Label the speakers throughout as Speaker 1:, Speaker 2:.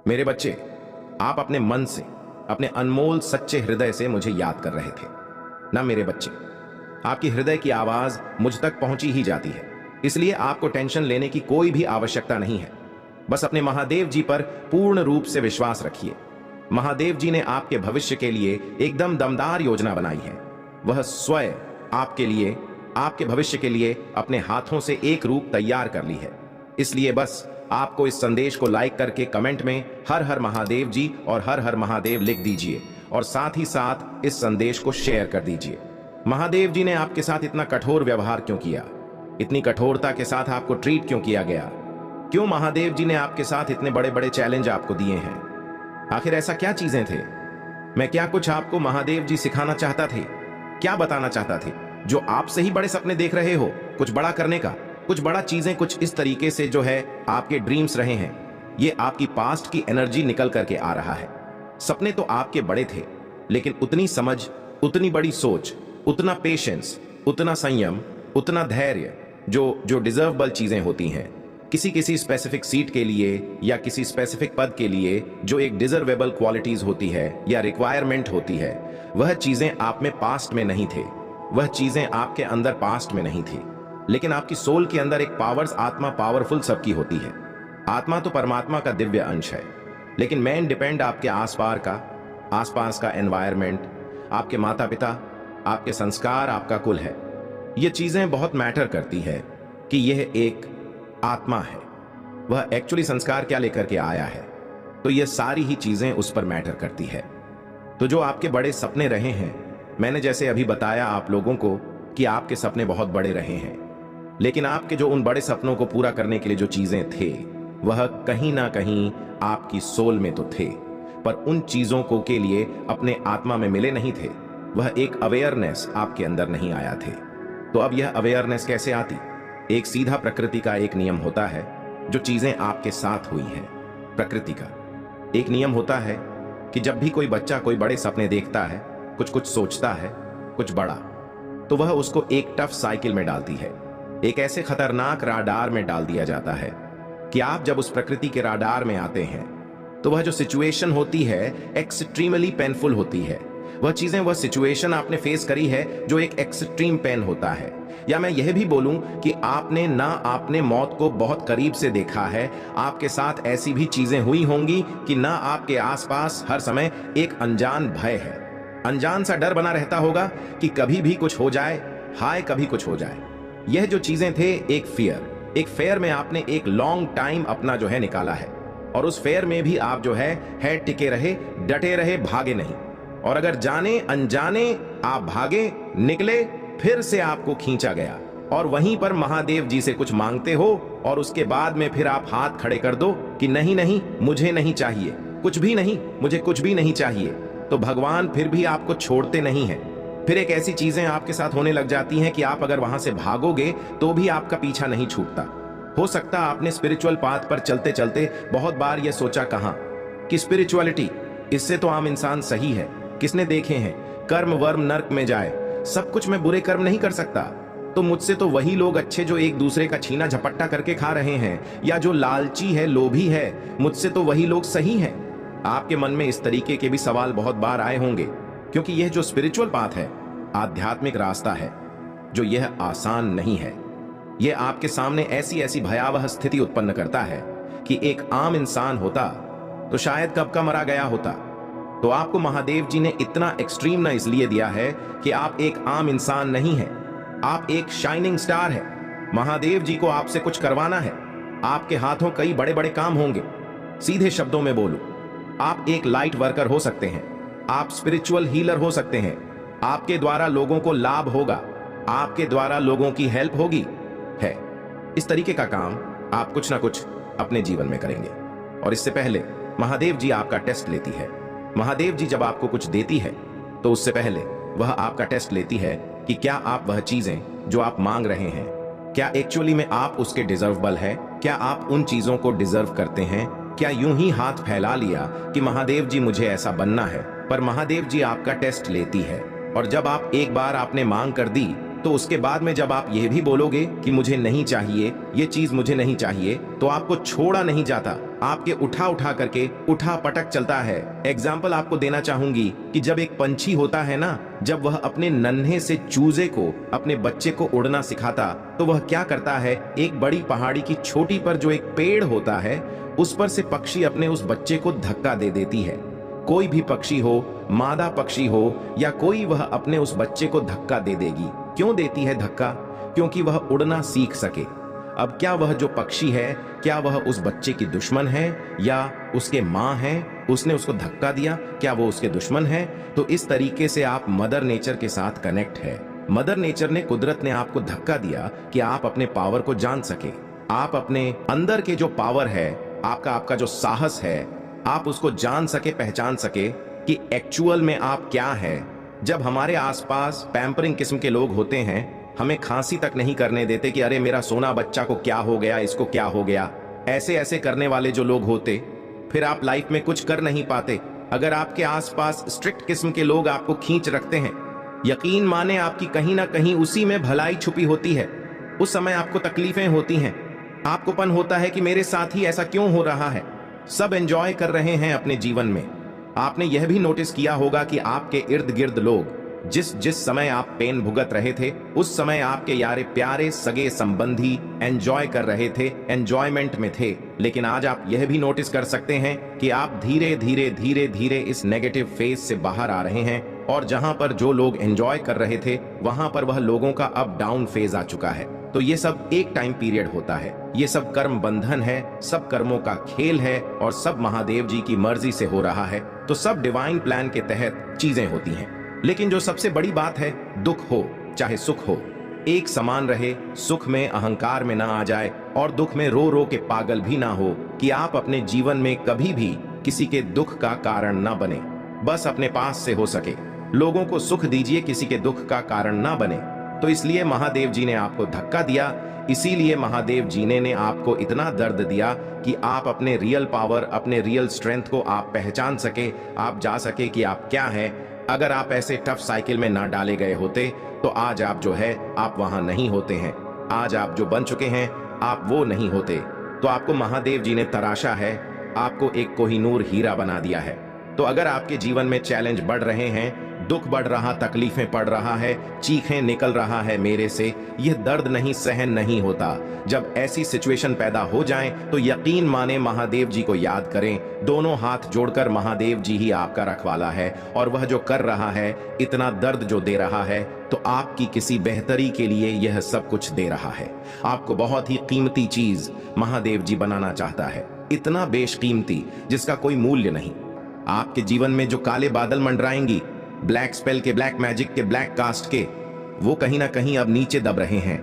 Speaker 1: मेरे बच्चे, आप अपने मन से, अपने अनमोल सच्चे हृदय से मुझे याद कर रहे थे ना मेरे बच्चे। आपकी हृदय की आवाज मुझ तक पहुंची ही जाती है, इसलिए आपको टेंशन लेने की कोई भी आवश्यकता नहीं है। बस अपने महादेव जी पर पूर्ण रूप से विश्वास रखिए। महादेव जी ने आपके भविष्य के लिए एकदम दमदार योजना बनाई है। वह स्वयं आपके लिए, आपके भविष्य के लिए अपने हाथों से एक रूप तैयार कर ली है। इसलिए बस आपको इस संदेश को लाइक करके कमेंट में हर हर महादेव जी और हर हर महादेव लिख दीजिए और साथ ही साथ इस संदेश को शेयर कर दीजिए। महादेव जी ने आपके साथ इतना कठोर व्यवहार क्यों किया? इतनी कठोरता के साथ आपको ट्रीट क्यों किया गया? क्यों महादेव जी ने आपके साथ इतने बड़े बड़े चैलेंज आपको दिए हैं? आखिर ऐसा क्या चीजें थे? मैं क्या कुछ आपको महादेव जी सिखाना चाहता थे? क्या बताना चाहता थे जो आपसे ही बड़े सपने देख रहे हो, कुछ बड़ा करने का, कुछ बड़ा चीजें कुछ इस तरीके से जो है आपके ड्रीम्स रहे हैं? ये आपकी पास्ट की एनर्जी निकल करके आ रहा है। सपने तो आपके बड़े थे, लेकिन उतनी समझ, उतनी बड़ी सोच, उतना पेशेंस, उतना संयम, उतना धैर्य जो डिजर्वेबल चीजें होती हैं किसी स्पेसिफिक सीट के लिए या किसी स्पेसिफिक पद के लिए, जो एक डिजर्वेबल क्वालिटीज होती है या रिक्वायरमेंट होती है, वह चीजें आप में पास्ट में नहीं थे। वह चीजें आपके अंदर पास्ट में नहीं थी, लेकिन आपकी सोल के अंदर एक पावर्स, आत्मा पावरफुल सबकी होती है। आत्मा तो परमात्मा का दिव्य अंश है, लेकिन मेन डिपेंड आपके आसपास का एनवायरमेंट, आपके माता पिता, आपके संस्कार, आपका कुल है। ये चीजें बहुत मैटर करती है कि यह एक आत्मा है, वह एक्चुअली संस्कार क्या लेकर के आया है। तो ये सारी ही चीजें उस पर मैटर करती है। तो जो आपके बड़े सपने रहे हैं, मैंने जैसे अभी बताया आप लोगों को कि आपके सपने बहुत बड़े रहे हैं, लेकिन आपके जो उन बड़े सपनों को पूरा करने के लिए जो चीजें थे, वह कहीं ना कहीं आपकी सोल में तो थे, पर उन चीजों को के लिए अपने आत्मा में मिले नहीं थे। वह एक अवेयरनेस आपके अंदर नहीं आया थे। तो अब यह अवेयरनेस कैसे आती? एक सीधा प्रकृति का एक नियम होता है, जो चीजें आपके साथ हुई हैं। प्रकृति का एक नियम होता है कि जब भी कोई बच्चा कोई बड़े सपने देखता है, कुछ सोचता है, कुछ बड़ा, तो वह उसको एक टफ साइकिल में डालती है, एक ऐसे खतरनाक राडार में डाल दिया जाता है कि आप जब उस प्रकृति के राडार में आते हैं, तो वह जो सिचुएशन होती है एक्सट्रीमली पेनफुल होती है। वह चीजें, वह सिचुएशन आपने फेस करी है जो एक एक्सट्रीम पेन होता है। या मैं यह भी बोलूं कि आपने मौत को बहुत करीब से देखा है। आपके साथ ऐसी भी चीजें हुई होंगी कि ना आपके आसपास हर समय एक अनजान भय है, अनजान सा डर बना रहता होगा कि कभी भी कुछ हो जाए, हाय कभी कुछ हो जाए। यह जो चीजें थे एक फेयर में आपने एक लॉन्ग टाइम अपना जो है निकाला है, और उस फेयर में भी आप जो है टिके रहे, डटे रहे, भागे नहीं। और अगर जाने अनजाने आप भागे, निकले, फिर से आपको खींचा गया और वहीं पर महादेव जी से कुछ मांगते हो, और उसके बाद में फिर आप हाथ खड़े कर दो कि नहीं नहीं, मुझे नहीं चाहिए, कुछ भी नहीं, मुझे कुछ भी नहीं चाहिए, तो भगवान फिर भी आपको छोड़ते नहीं हैं। फिर एक ऐसी चीजें आपके साथ होने लग जाती हैं कि आप अगर वहां से भागोगे तो भी आपका पीछा नहीं छूटता। हो सकता आपने स्पिरिचुअल पाथ पर चलते चलते बहुत बार यह सोचा कहां कि स्पिरिचुअलिटी, इससे तो आम इंसान सही है, किसने देखे हैं, कर्म वर्म नर्क में जाए, सब कुछ मैं बुरे कर्म नहीं कर सकता, तो मुझसे तो वही लोग अच्छे जो एक दूसरे का छीना झपट्टा करके खा रहे हैं, या जो लालची है, लोभी है, मुझसे तो वही लोग सही हैं। आपके मन में इस तरीके के भी सवाल बहुत बार आए होंगे, क्योंकि यह जो स्पिरिचुअल पाथ है, आध्यात्मिक रास्ता है, जो यह आसान नहीं है। यह आपके सामने ऐसी ऐसी भयावह स्थिति उत्पन्न करता है कि एक आम इंसान होता तो शायद कब का मरा गया होता। तो आपको महादेव जी ने इतना एक्सट्रीम ना इसलिए दिया है कि आप एक आम इंसान नहीं हैं, आप एक शाइनिंग स्टार है। महादेव जी को आपसे कुछ करवाना है, आपके हाथों कई बड़े बड़े काम होंगे। सीधे शब्दों में बोलूं, आप एक लाइट वर्कर हो सकते हैं, आप स्पिरिचुअल हीलर हो सकते हैं, आपके द्वारा लोगों को लाभ होगा, आपके द्वारा लोगों की हेल्प होगी है। इस तरीके का काम आप कुछ ना कुछ अपने जीवन में करेंगे, और इससे पहले महादेव जी आपका टेस्ट लेती है। महादेव जी जब आपको कुछ देती है, तो उससे पहले वह आपका टेस्ट लेती है कि क्या आप वह चीजें जो आप मांग रहे हैं, क्या एक्चुअली में आप उसके डिजर्वेबल है, क्या आप उन चीजों को डिजर्व करते हैं। क्या यूं ही हाथ फैला लिया कि महादेव जी मुझे ऐसा बनना है, पर महादेव जी आपका टेस्ट लेती है, और जब आप एक बार आपने मांग कर दी, तो उसके बाद में जब आप यह भी बोलोगे कि मुझे नहीं चाहिए, ये चीज मुझे नहीं चाहिए, तो आपको छोड़ा नहीं जाता, आपके उठा उठा करके उठा पटक चलता है। एग्जाम्पल आपको देना चाहूंगी कि जब एक पंछी होता है ना, जब वह अपने नन्हे से चूजे को, अपने बच्चे को उड़ना सिखाता, तो वह क्या करता है, एक बड़ी पहाड़ी की चोटी पर जो एक पेड़ होता है उस पर से पक्षी अपने उस बच्चे को धक्का दे देती है। कोई भी पक्षी हो, मादा पक्षी हो या कोई, वह अपने उस बच्चे को धक्का दे देगी। क्यों देती है धक्का? क्योंकि वह उड़ना सीख सके। अब क्या वह जो पक्षी है, क्या वह उस बच्चे की दुश्मन है या उसके माँ है? उसने उसको धक्का दिया, क्या वो उसके दुश्मन है? तो इस तरीके से आप मदर नेचर के साथ कनेक्ट है। मदर नेचर ने, कुदरत ने आपको धक्का दिया कि आप अपने पावर को जान सके। आप अपने अंदर के जो पावर है, आपका जो साहस है, आप उसको जान सके, पहचान सके कि एक्चुअल में आप क्या है। जब हमारे आसपास पैम्परिंग किस्म के लोग होते हैं, हमें खांसी तक नहीं करने देते कि अरे मेरा सोना बच्चा को क्या हो गया, इसको क्या हो गया, ऐसे ऐसे करने वाले जो लोग होते, फिर आप लाइफ में कुछ कर नहीं पाते। अगर आपके आसपास स्ट्रिक्ट किस्म के लोग आपको खींच रखते हैं, यकीन माने आपकी कहीं ना कहीं उसी में भलाई छुपी होती है। उस समय आपको तकलीफें होती हैं, आपकोपन होता है कि मेरे साथ ही ऐसा क्यों हो रहा है। सब एंजॉय कर रहे हैं अपने जीवन में। आपने यह भी नोटिस किया होगा कि आपके इर्द गिर्द लोग, जिस समय आप पेन भुगत रहे थे, उस समय आपके यारे प्यारे सगे संबंधी एंजॉय कर रहे थे, एंजॉयमेंट में थे। लेकिन आज आप यह भी नोटिस कर सकते हैं कि आप धीरे धीरे धीरे धीरे इस नेगेटिव फेज से बाहर आ रहे हैं, और जहां पर जो लोग एंजॉय कर रहे थे, वहां पर वह लोगों का अप डाउन फेज आ चुका है। तो ये सब एक टाइम पीरियड होता है, ये सब कर्म बंधन है, सब कर्मों का खेल है, और सब महादेव जी की मर्जी से हो रहा है। तो सब डिवाइन प्लान के तहत चीजें होती हैं। लेकिन जो सबसे बड़ी बात है, दुख हो चाहे सुख हो, एक समान रहे। सुख में अहंकार में ना आ जाए, और दुख में रो रो के पागल भी ना हो कि आप अपने जीवन में कभी भी किसी के दुख का कारण ना बने। बस अपने पास से हो सके लोगों को सुख दीजिए, किसी के दुख का कारण ना बने। तो इसलिए महादेव जी ने आपको धक्का दिया, इसीलिए महादेव जी ने आपको इतना दर्द दिया कि आप अपने रियल पावर, अपने रियल स्ट्रेंथ को आप पहचान सके, आप जा सके कि आप क्या है। अगर आप ऐसे टफ साइकिल में ना डाले गए होते, तो आज आप जो है, आप वहां नहीं होते हैं। आज आप जो बन चुके हैं, आप वो नहीं होते। तो आपको महादेव जी ने तराशा है, आपको एक कोहिनूर हीरा बना दिया है। तो अगर आपके जीवन में चैलेंज बढ़ रहे हैं, दुख बढ़ रहा, तकलीफें पड़ रहा है, चीखें निकल रहा है मेरे से, यह दर्द नहीं सहन नहीं होता। जब ऐसी सिचुएशन पैदा हो जाए, तो यकीन माने महादेव जी को याद करें, दोनों हाथ जोड़कर महादेव जी ही आपका रखवाला है। और वह जो कर रहा है, इतना दर्द जो दे रहा है, तो आपकी किसी बेहतरी के लिए यह सब कुछ दे रहा है। आपको बहुत ही कीमती चीज महादेव जी बनाना चाहता है, इतना बेशकीमती जिसका कोई मूल्य नहीं। आपके जीवन में जो काले बादल मंडराएंगी, ब्लैक स्पेल के, ब्लैक मैजिक के, ब्लैक कास्ट के, वो कहीं ना कहीं अब नीचे दब रहे हैं।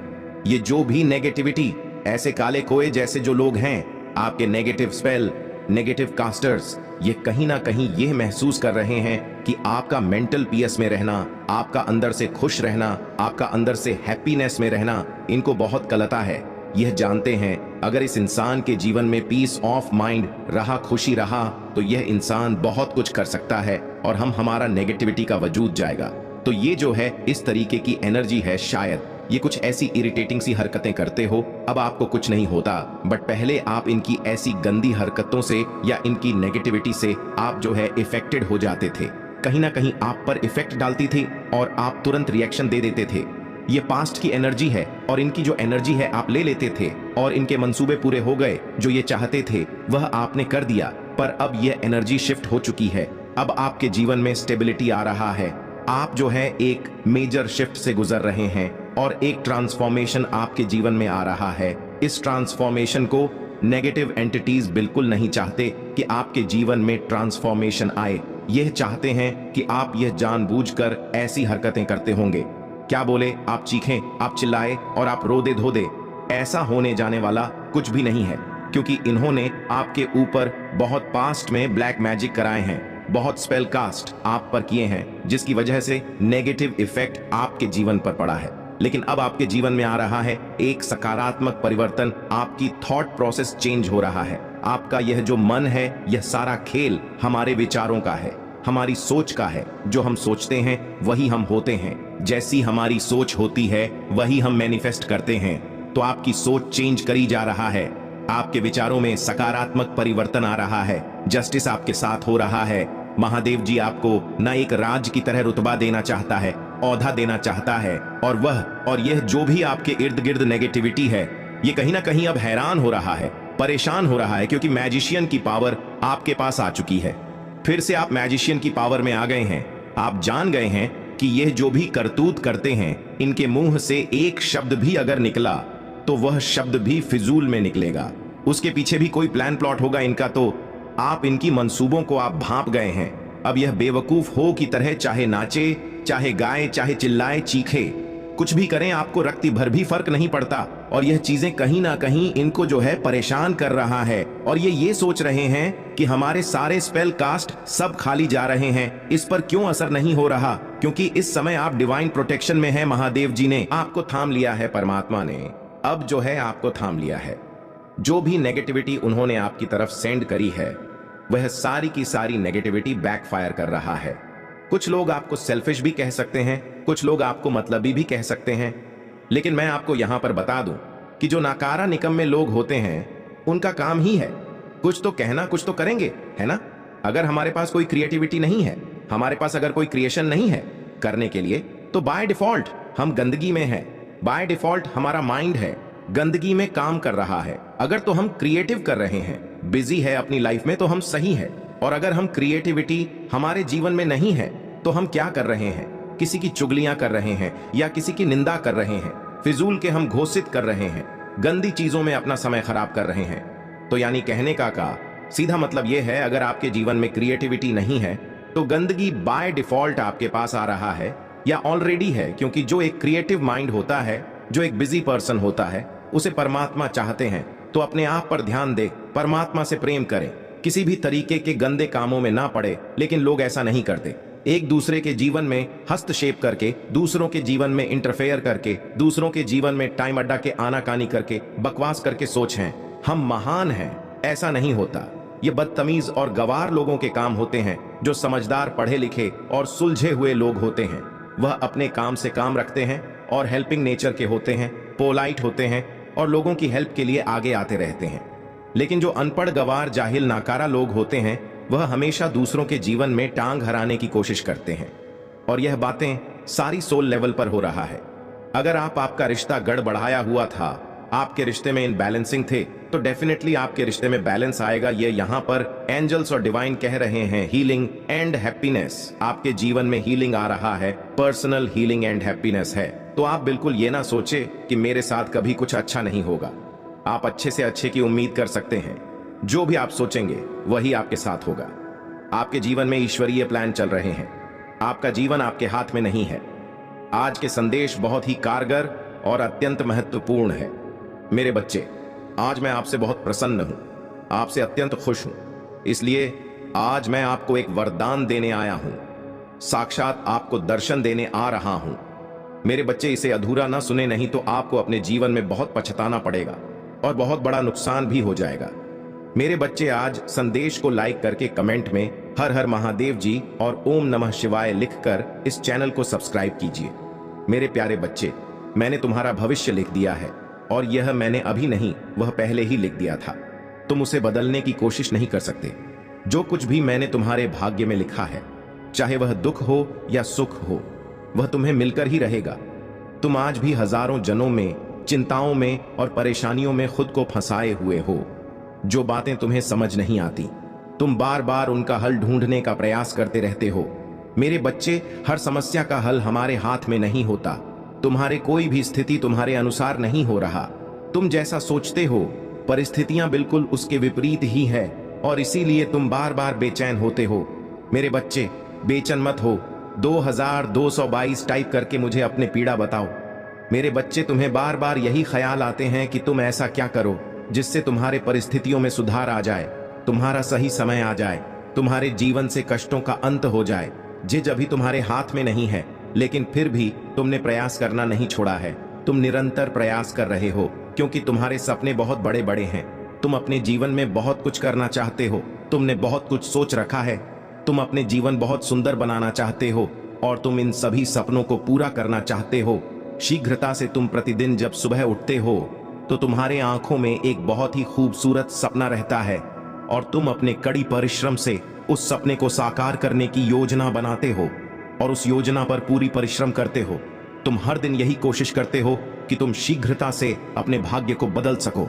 Speaker 1: ये जो भी नेगेटिविटी, ऐसे काले कोए जैसे जो लोग हैं, आपके नेगेटिव स्पेल, नेगेटिव कास्टर्स, ये कहीं ना कहीं ये महसूस कर रहे हैं कि आपका मेंटल पीस में रहना, आपका अंदर से खुश रहना, आपका अंदर से हैप्पीनेस में रहना, इनको बहुत कलता है। यह जानते हैं अगर इस इंसान के जीवन में पीस ऑफ माइंड रहा, खुशी रहा, तो यह इंसान बहुत कुछ कर सकता है, और हमारा नेगेटिविटी का वजूद जाएगा। तो ये जो है, इस तरीके की एनर्जी है, शायद ये कुछ ऐसी इरिटेटिंग सी हरकतें करते हो, अब आपको कुछ नहीं होता, बट पहले आप इनकी ऐसी गंदी हरकतों से या इनकी नेगेटिविटी से आप जो है इफेक्टेड हो जाते थे, कहीं ना कहीं आप पर इफेक्ट डालती थी, और आप तुरंत रिएक्शन दे देते थे। ये पास्ट की एनर्जी है, और इनकी जो एनर्जी है आप ले लेते थे, और इनके मंसूबे पूरे हो गए, जो ये चाहते थे वह आपने कर दिया। पर अब यह एनर्जी शिफ्ट हो चुकी है, अब आपके जीवन में स्टेबिलिटी आ रहा है, आप जो है एक मेजर शिफ्ट से गुजर रहे हैं, और एक ट्रांसफॉर्मेशन आपके जीवन में आ रहा है। इस ट्रांसफॉर्मेशन को नेगेटिव एंटिटीज बिल्कुल नहीं चाहते कि आपके जीवन में ट्रांसफॉर्मेशन आए। यह चाहते हैं कि आप यह जानबूझकर ऐसी हरकतें करते होंगे। क्या बोले, आप चीखें, आप चिल्लाए, और आप रो दे धो दे, ऐसा होने जाने वाला कुछ भी नहीं है, क्योंकि इन्होंने आपके ऊपर बहुत पास्ट में ब्लैक मैजिक कराए हैं, बहुत स्पेल कास्ट आप पर किए हैं, जिसकी वजह से नेगेटिव इफेक्ट आपके जीवन पर पड़ा है। लेकिन अब आपके जीवन में आ रहा है एक सकारात्मक परिवर्तन, आपकी थॉट प्रोसेस चेंज हो रहा है। आपका यह जो मन है, यह सारा खेल हमारे विचारों का है, हमारी सोच का है। जो हम सोचते हैं वही हम होते हैं, जैसी हमारी सोच होती है वही हम मैनिफेस्ट करते हैं। तो आपकी सोच चेंज करी जा रहा है, आपके विचारों में सकारात्मक परिवर्तन आ रहा है, जस्टिस आपके साथ हो रहा है। महादेव जी आपको न एक राज की तरह रुतबा देना चाहता है, औधा देना चाहता है, और यह जो भी आपके इर्द गिर्द नेगेटिविटी है, ये कहीं ना कहीं अब हैरान हो रहा है, परेशान हो रहा है, क्योंकि मैजिशियन की पावर आपके पास आ चुकी है। फिर से आप मैजिशियन की पावर में आ गए हैं। आप जान गए हैं कि यह जो भी करतूत करते हैं, इनके मुंह से एक शब्द भी अगर निकला तो वह शब्द भी फिजूल में निकलेगा। उसके पीछे भी कोई प्लान प्लॉट होगा इनका, तो आप इनकी मंसूबों को आप भांप गए हैं। अब यह बेवकूफ हो की तरह चाहे नाचे, चाहे गाए, चाहे चिल्लाए, चीखे, कुछ भी करें, आपको रत्ती भर भी फर्क नहीं पड़ता। और यह चीजें कहीं ना कहीं इनको जो है परेशान कर रहा है, और ये सोच रहे हैं कि हमारे सारे स्पेल कास्ट सब खाली जा रहे हैं, इस पर क्यों असर नहीं हो रहा, क्योंकि इस समय आप डिवाइन प्रोटेक्शन में हैं। महादेव जी ने आपको थाम लिया है, परमात्मा ने अब जो है आपको थाम लिया है। जो भी नेगेटिविटी उन्होंने आपकी तरफ सेंड करी है, वह सारी की सारी नेगेटिविटी बैकफायर कर रहा है। कुछ लोग आपको सेल्फिश भी कह सकते हैं, कुछ लोग आपको मतलबी भी कह सकते हैं, लेकिन मैं आपको यहां पर बता दूं कि जो नाकारा निकम्मे लोग होते हैं, उनका काम ही है कुछ तो कहना, कुछ तो करेंगे, है ना। अगर हमारे पास कोई क्रिएटिविटी नहीं है, हमारे पास अगर कोई क्रिएशन नहीं है करने के लिए, तो बाय डिफॉल्ट हम गंदगी में हैं। बाय डिफॉल्ट हमारा माइंड है गंदगी में काम कर रहा है। अगर तो हम क्रिएटिव कर रहे हैं, बिजी है अपनी लाइफ में, तो हम सही है। और अगर हम क्रिएटिविटी हमारे जीवन में नहीं है, तो हम क्या कर रहे हैं? किसी की चुगलियां कर रहे हैं या किसी की निंदा कर रहे हैं, फिजूल के हम घोषित कर रहे हैं, गंदी चीजों में अपना समय खराब कर रहे हैं। तो यानी कहने का सीधा मतलब यह है, अगर आपके जीवन में क्रिएटिविटी नहीं है, तो गंदगी बाय डिफॉल्ट आपके पास आ रहा है या ऑलरेडी है। क्योंकि जो एक क्रिएटिव माइंड होता है, जो एक बिजी पर्सन होता है, उसे परमात्मा चाहते हैं, तो अपने आप पर ध्यान दे, परमात्मा से प्रेम करें, किसी भी तरीके के गंदे कामों में ना पड़े। लेकिन लोग ऐसा नहीं करते। एक दूसरे के जीवन में हस्तक्षेप करके, दूसरों के जीवन में इंटरफेयर करके, दूसरों के जीवन में टाइम अड्डा के आनाकानी करके, बकवास करके सोच हैं हम महान हैं। ऐसा नहीं होता। ये बदतमीज और गवार लोगों के काम होते हैं। जो समझदार, पढ़े लिखे और सुलझे हुए लोग होते हैं, वह अपने काम से काम रखते हैं और हेल्पिंग नेचर के होते हैं, पोलाइट होते हैं और लोगों की हेल्प के लिए आगे आते रहते हैं। लेकिन जो अनपढ़, गवार, जाहिल, नाकारा लोग होते हैं, वह हमेशा दूसरों के जीवन में टांग हराने की कोशिश करते हैं। और यह बातें सारी सोल लेवल पर हो रहा है। अगर आपका रिश्ता गड़बड़ाया हुआ था, आपके रिश्ते में इनबैलेंसिंग थे, तो डेफिनेटली आपके रिश्ते में बैलेंस आएगा। ये यहाँ पर एंजल्स और डिवाइन कह रहे हैं, हीलिंग एंड हैप्पीनेस। आपके जीवन में हीलिंग आ रहा है, पर्सनल हीलिंग एंड हैप्पीनेस है। तो आप बिल्कुल ये ना सोचे कि मेरे साथ कभी कुछ अच्छा नहीं होगा। आप अच्छे से अच्छे की उम्मीद कर सकते हैं। जो भी आप सोचेंगे वही आपके साथ होगा। आपके जीवन में ईश्वरीय प्लान चल रहे हैं। आपका जीवन आपके हाथ में नहीं है। आज के संदेश बहुत ही कारगर और अत्यंत महत्वपूर्ण है। मेरे बच्चे, आज मैं आपसे बहुत प्रसन्न हूं, आपसे अत्यंत खुश हूं। इसलिए आज मैं आपको एक वरदान देने आया हूं, साक्षात आपको दर्शन देने आ रहा हूं। मेरे बच्चे, इसे अधूरा ना सुने, नहीं तो आपको अपने जीवन में बहुत पछताना पड़ेगा और बहुत बड़ा नुकसान भी हो जाएगा। मेरे बच्चे, आज संदेश को लाइक करके कमेंट में हर हर महादेव जी और ओम नमः शिवाय लिखकर इस चैनल को सब्सक्राइब कीजिए। मेरे प्यारे बच्चे, मैंने तुम्हारा भविष्य लिख दिया है, और यह मैंने अभी नहीं, वह पहले ही लिख दिया था। तुम उसे बदलने की कोशिश नहीं कर सकते। जो कुछ भी मैंने तुम्हारे भाग्य में लिखा है, चाहे वह दुख हो या सुख हो, वह तुम्हें मिलकर ही रहेगा। तुम आज भी हजारों जनों में, चिंताओं में और परेशानियों में खुद को फंसाए हुए हो। जो बातें तुम्हें समझ नहीं आती, तुम बार बार उनका हल ढूंढने का प्रयास करते रहते हो। मेरे बच्चे, हर समस्या का हल हमारे हाथ में नहीं होता। तुम्हारे कोई भी स्थिति तुम्हारे अनुसार नहीं हो रहा। तुम जैसा सोचते हो, परिस्थितियां बिल्कुल उसके विपरीत ही है, और इसीलिए तुम बार बार बेचैन होते हो। मेरे बच्चे, बेचैन मत हो। 2222 टाइप करके मुझे अपने पीड़ा बताओ। मेरे बच्चे, तुम्हें बार बार यही ख्याल आते हैं कि तुम ऐसा क्या करो जिससे तुम्हारे परिस्थितियों में सुधार आ जाए, तुम्हारा सही समय आ जाए, तुम्हारे जीवन से कष्टों का अंत हो जाए। जिज अभी तुम्हारे हाथ में नहीं है, लेकिन फिर भी तुमने प्रयास करना नहीं छोड़ा है। तुम निरंतर प्रयास कर रहे हो, क्योंकि तुम्हारे सपने बहुत बड़े बड़े हैं। तुम अपने जीवन में बहुत कुछ करना चाहते हो। तुमने बहुत कुछ सोच रखा है। तुम अपने जीवन बहुत सुंदर बनाना चाहते हो, और तुम इन सभी सपनों को पूरा करना चाहते हो। शीघ्रता से तुम प्रतिदिन जब सुबह उठते हो, तो तुम्हारे आंखों में एक बहुत ही खूबसूरत सपना रहता है और तुम अपने कड़ी परिश्रम से उस सपने को साकार करने की योजना बनाते हो और उस योजना पर पूरी परिश्रम करते हो। तुम हर दिन यही कोशिश करते हो कि तुम शीघ्रता से अपने भाग्य को बदल सको।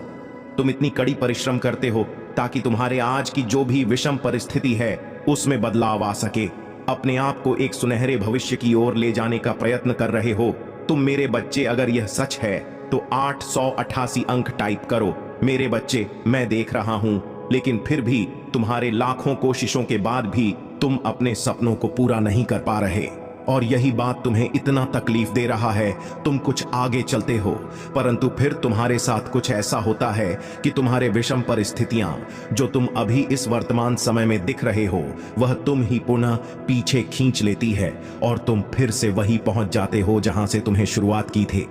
Speaker 1: तुम इतनी कड़ी परिश्रम करते हो ताकि तुम्हारे आज की जो भी विषम परिस्थिति है उसमें बदलाव आ सके। अपने आप को एक सुनहरे भविष्य की ओर ले जाने का प्रयत्न कर रहे हो तुम मेरे बच्चे। अगर यह सच है तो 888 अंक टाइप करो। मेरे बच्चे, मैं देख रहा हूं, लेकिन फिर भी तुम्हारे लाखों कोशिशों के बाद भी तुम अपने सपनों को पूरा नहीं कर पा रहे और यही बात तुम्हें इतना तकलीफ दे रहा है। तुम कुछ आगे चलते हो परंतु फिर तुम्हारे साथ कुछ ऐसा होता है कि तुम्हारे विषम परिस्थितियां जो तुम अभी इस वर्तमान समय में दिख रहे हो वह तुम ही पुनः पीछे खींच लेती है और तुम फिर से वही पहुंच जाते हो जहां से तुम्हें शुरुआत की थी।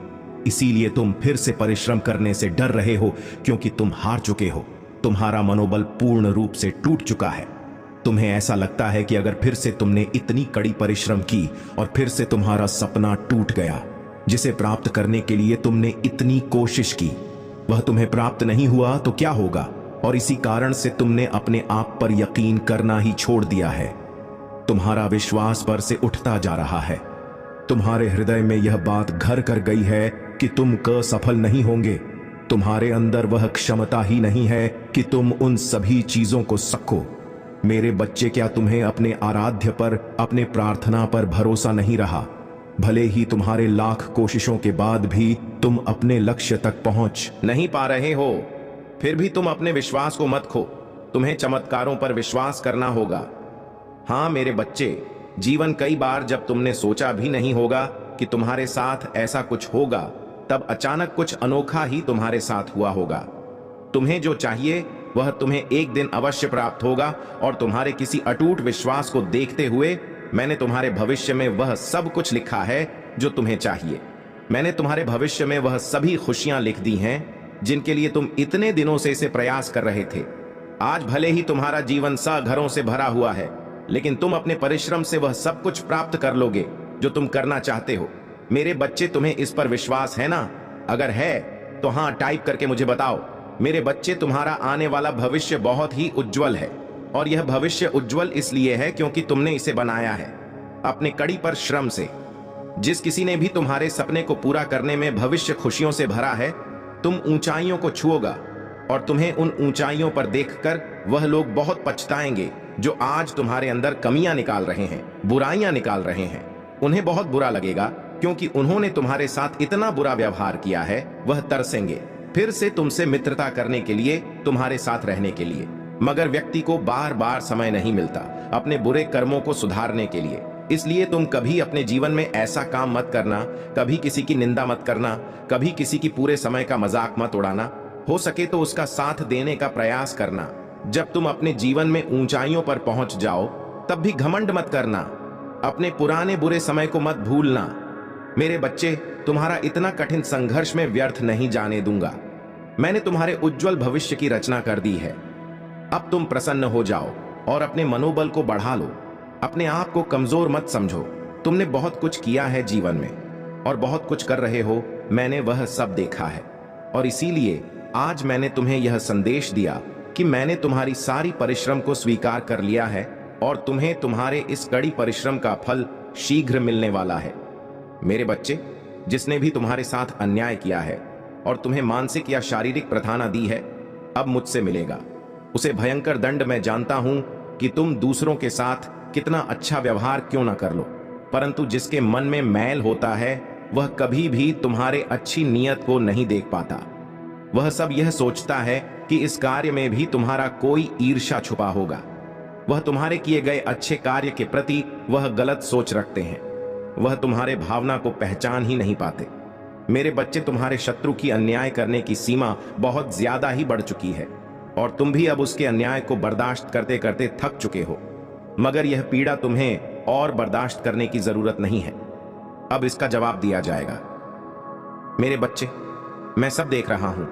Speaker 1: इसीलिए तुम फिर से परिश्रम करने से डर रहे हो क्योंकि तुम हार चुके हो। तुम्हारा मनोबल पूर्ण रूप से टूट चुका है। तुम्हें ऐसा लगता है कि अगर फिर से तुमने इतनी कड़ी परिश्रम की और फिर से तुम्हारा सपना टूट गया जिसे प्राप्त करने के लिए तुमने इतनी कोशिश की वह तुम्हें प्राप्त नहीं हुआ तो क्या होगा, और इसी कारण से तुमने अपने आप पर यकीन करना ही छोड़ दिया है। तुम्हारा विश्वास पर से उठता जा रहा है। तुम्हारे हृदय में यह बात घर कर गई है कि तुम असफल नहीं होंगे। तुम्हारे अंदर वह क्षमता ही नहीं है कि तुम उन सभी चीजों को सको। मेरे बच्चे, क्या तुम्हें अपने आराध्य पर, अपने प्रार्थना पर भरोसा नहीं रहा? भले ही तुम्हारे लाख कोशिशों के बाद भी तुम अपने लक्ष्य तक पहुंच नहीं पा रहे हो, फिर भी तुम अपने विश्वास को मत खो। तुम्हें चमत्कारों पर विश्वास करना होगा। हाँ मेरे बच्चे, जीवन कई बार जब तुमने सोचा भी नहीं होगा कि तुम्हारे साथ ऐसा कुछ होगा, तब अचानक कुछ अनोखा ही तुम्हारे साथ हुआ होगा। तुम्हें जो चाहिए वह तुम्हें एक दिन अवश्य प्राप्त होगा और तुम्हारे किसी अटूट विश्वास को देखते हुए मैंने तुम्हारे भविष्य में वह सब कुछ लिखा है जो तुम्हें चाहिए। मैंने तुम्हारे भविष्य में वह सभी खुशियां लिख दी हैं जिनके लिए तुम इतने दिनों से इसे प्रयास कर रहे थे। आज भले ही तुम्हारा जीवन घरों से भरा हुआ है, लेकिन तुम अपने परिश्रम से वह सब कुछ प्राप्त कर लोगे जो तुम करना चाहते हो। मेरे बच्चे, तुम्हें इस पर विश्वास है ना? अगर है तो हाँ टाइप करके मुझे बताओ। मेरे बच्चे, तुम्हारा आने वाला भविष्य बहुत ही उज्जवल है और यह भविष्य उज्जवल इसलिए है क्योंकि तुमने इसे बनाया है अपने कड़ी परिश्रम से। जिस किसी ने भी तुम्हारे सपने को पूरा करने में भविष्य खुशियों से भरा है, तुम ऊंचाइयों को छुओगा और तुम्हें उन ऊंचाइयों पर देखकर वह लोग बहुत पछताएंगे जो आज तुम्हारे अंदर कमियां निकाल रहे हैं, बुराइयां निकाल रहे हैं। उन्हें बहुत बुरा लगेगा क्योंकि उन्होंने तुम्हारे साथ इतना बुरा व्यवहार किया है। वह तरसेंगे फिर से तुमसे मित्रता करने के लिए, तुम्हारे साथ रहने के लिए। मगर व्यक्ति को बार बार समय नहीं मिलता अपने बुरे कर्मों को सुधारने के लिए। इसलिए तुम कभी अपने जीवन में ऐसा काम मत करना, कभी किसी की निंदा मत करना, कभी किसी की पूरे समय का मजाक मत उड़ाना। हो सके तो उसका साथ देने का प्रयास करना। जब तुम अपने जीवन में ऊंचाइयों पर पहुंच जाओ तब भी घमंड मत करना। अपने पुराने बुरे समय को मत भूलना। मेरे बच्चे, तुम्हारा इतना कठिन संघर्ष में व्यर्थ नहीं जाने दूंगा। मैंने तुम्हारे उज्जवल भविष्य की रचना कर दी है। अब तुम प्रसन्न हो जाओ और अपने मनोबल को बढ़ा लो। अपने आप को कमजोर मत समझो। तुमने बहुत कुछ किया है जीवन में और बहुत कुछ कर रहे हो। मैंने वह सब देखा है और इसीलिए आज मैंने तुम्हें यह संदेश दिया कि मैंने तुम्हारी सारी परिश्रम को स्वीकार कर लिया है और तुम्हें तुम्हारे इस कड़ी परिश्रम का फल शीघ्र मिलने वाला है। मेरे बच्चे, जिसने भी तुम्हारे साथ अन्याय किया है और तुम्हें मानसिक या शारीरिक प्रताड़ना दी है, अब मुझसे मिलेगा। उसे भयंकर दंड मैं जानता हूं कि तुम दूसरों के साथ कितना अच्छा व्यवहार क्यों ना कर लो, परंतु जिसके मन में मैल होता है वह कभी भी तुम्हारे अच्छी नीयत को नहीं देख पाता। वह सब यह सोचता है कि इस कार्य में भी तुम्हारा कोई ईर्ष्या छुपा होगा। वह तुम्हारे किए गए अच्छे कार्य के प्रति वह गलत सोच रखते हैं। वह तुम्हारे भावना को पहचान ही नहीं पाते। मेरे बच्चे, तुम्हारे शत्रु की अन्याय करने की सीमा बहुत ज्यादा ही बढ़ चुकी है और तुम भी अब उसके अन्याय को बर्दाश्त करते करते थक चुके हो। मगर यह पीड़ा तुम्हें और बर्दाश्त करने की जरूरत नहीं है। अब इसका जवाब दिया जाएगा। मेरे बच्चे, मैं सब देख रहा हूं